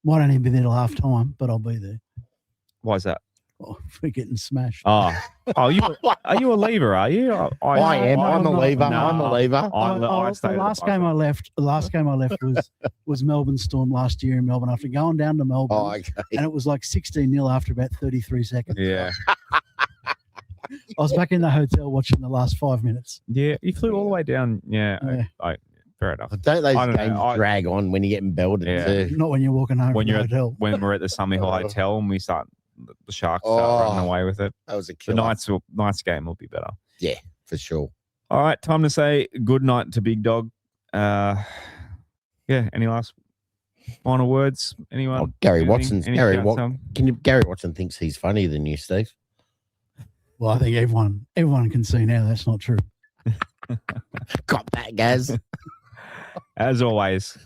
Might only be there till half time, but I'll be there. Why is that? Oh, we're getting smashed. Oh, are you a leaver? Are you? I am. I'm a not- lever. no. I'm a lever. I The stayed at last the game I buzzer. left was Melbourne Storm last year in Melbourne after going down to Melbourne. Oh, okay. And it was like 16-0 after about 33 seconds. Yeah, I was back in the hotel watching the last 5 minutes. yeah. You flew all the way down. Yeah, Yeah. fair enough. Don't those I don't know. games drag on when you're getting belted? Yeah. too? Not when you're walking home When from the you're hotel. when we're at the Summer Hill Hotel and the Sharks start running away with it. That was a The killer. Knights game will be better. For sure. All right, time to say good night to Big Dog. Yeah, any last final words? Anyone? Oh, Gary Anything? Watson's. Any Gary, shouts on? Gary Watson thinks he's funnier than you, Steve. Well, I think everyone can see now that's not true. Got that, Gaz. As always.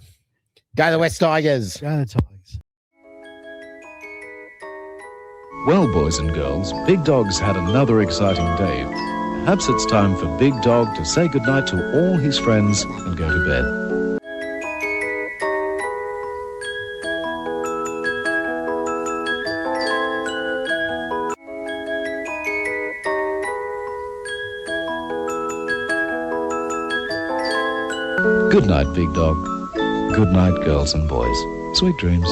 Go the West Tigers. Go the Tigers. Well, boys and girls, Big Dog's had another exciting day. Perhaps it's time for Big Dog to say goodnight to all his friends and go to bed. Good night, Big Dog. Good night, girls and boys. Sweet dreams.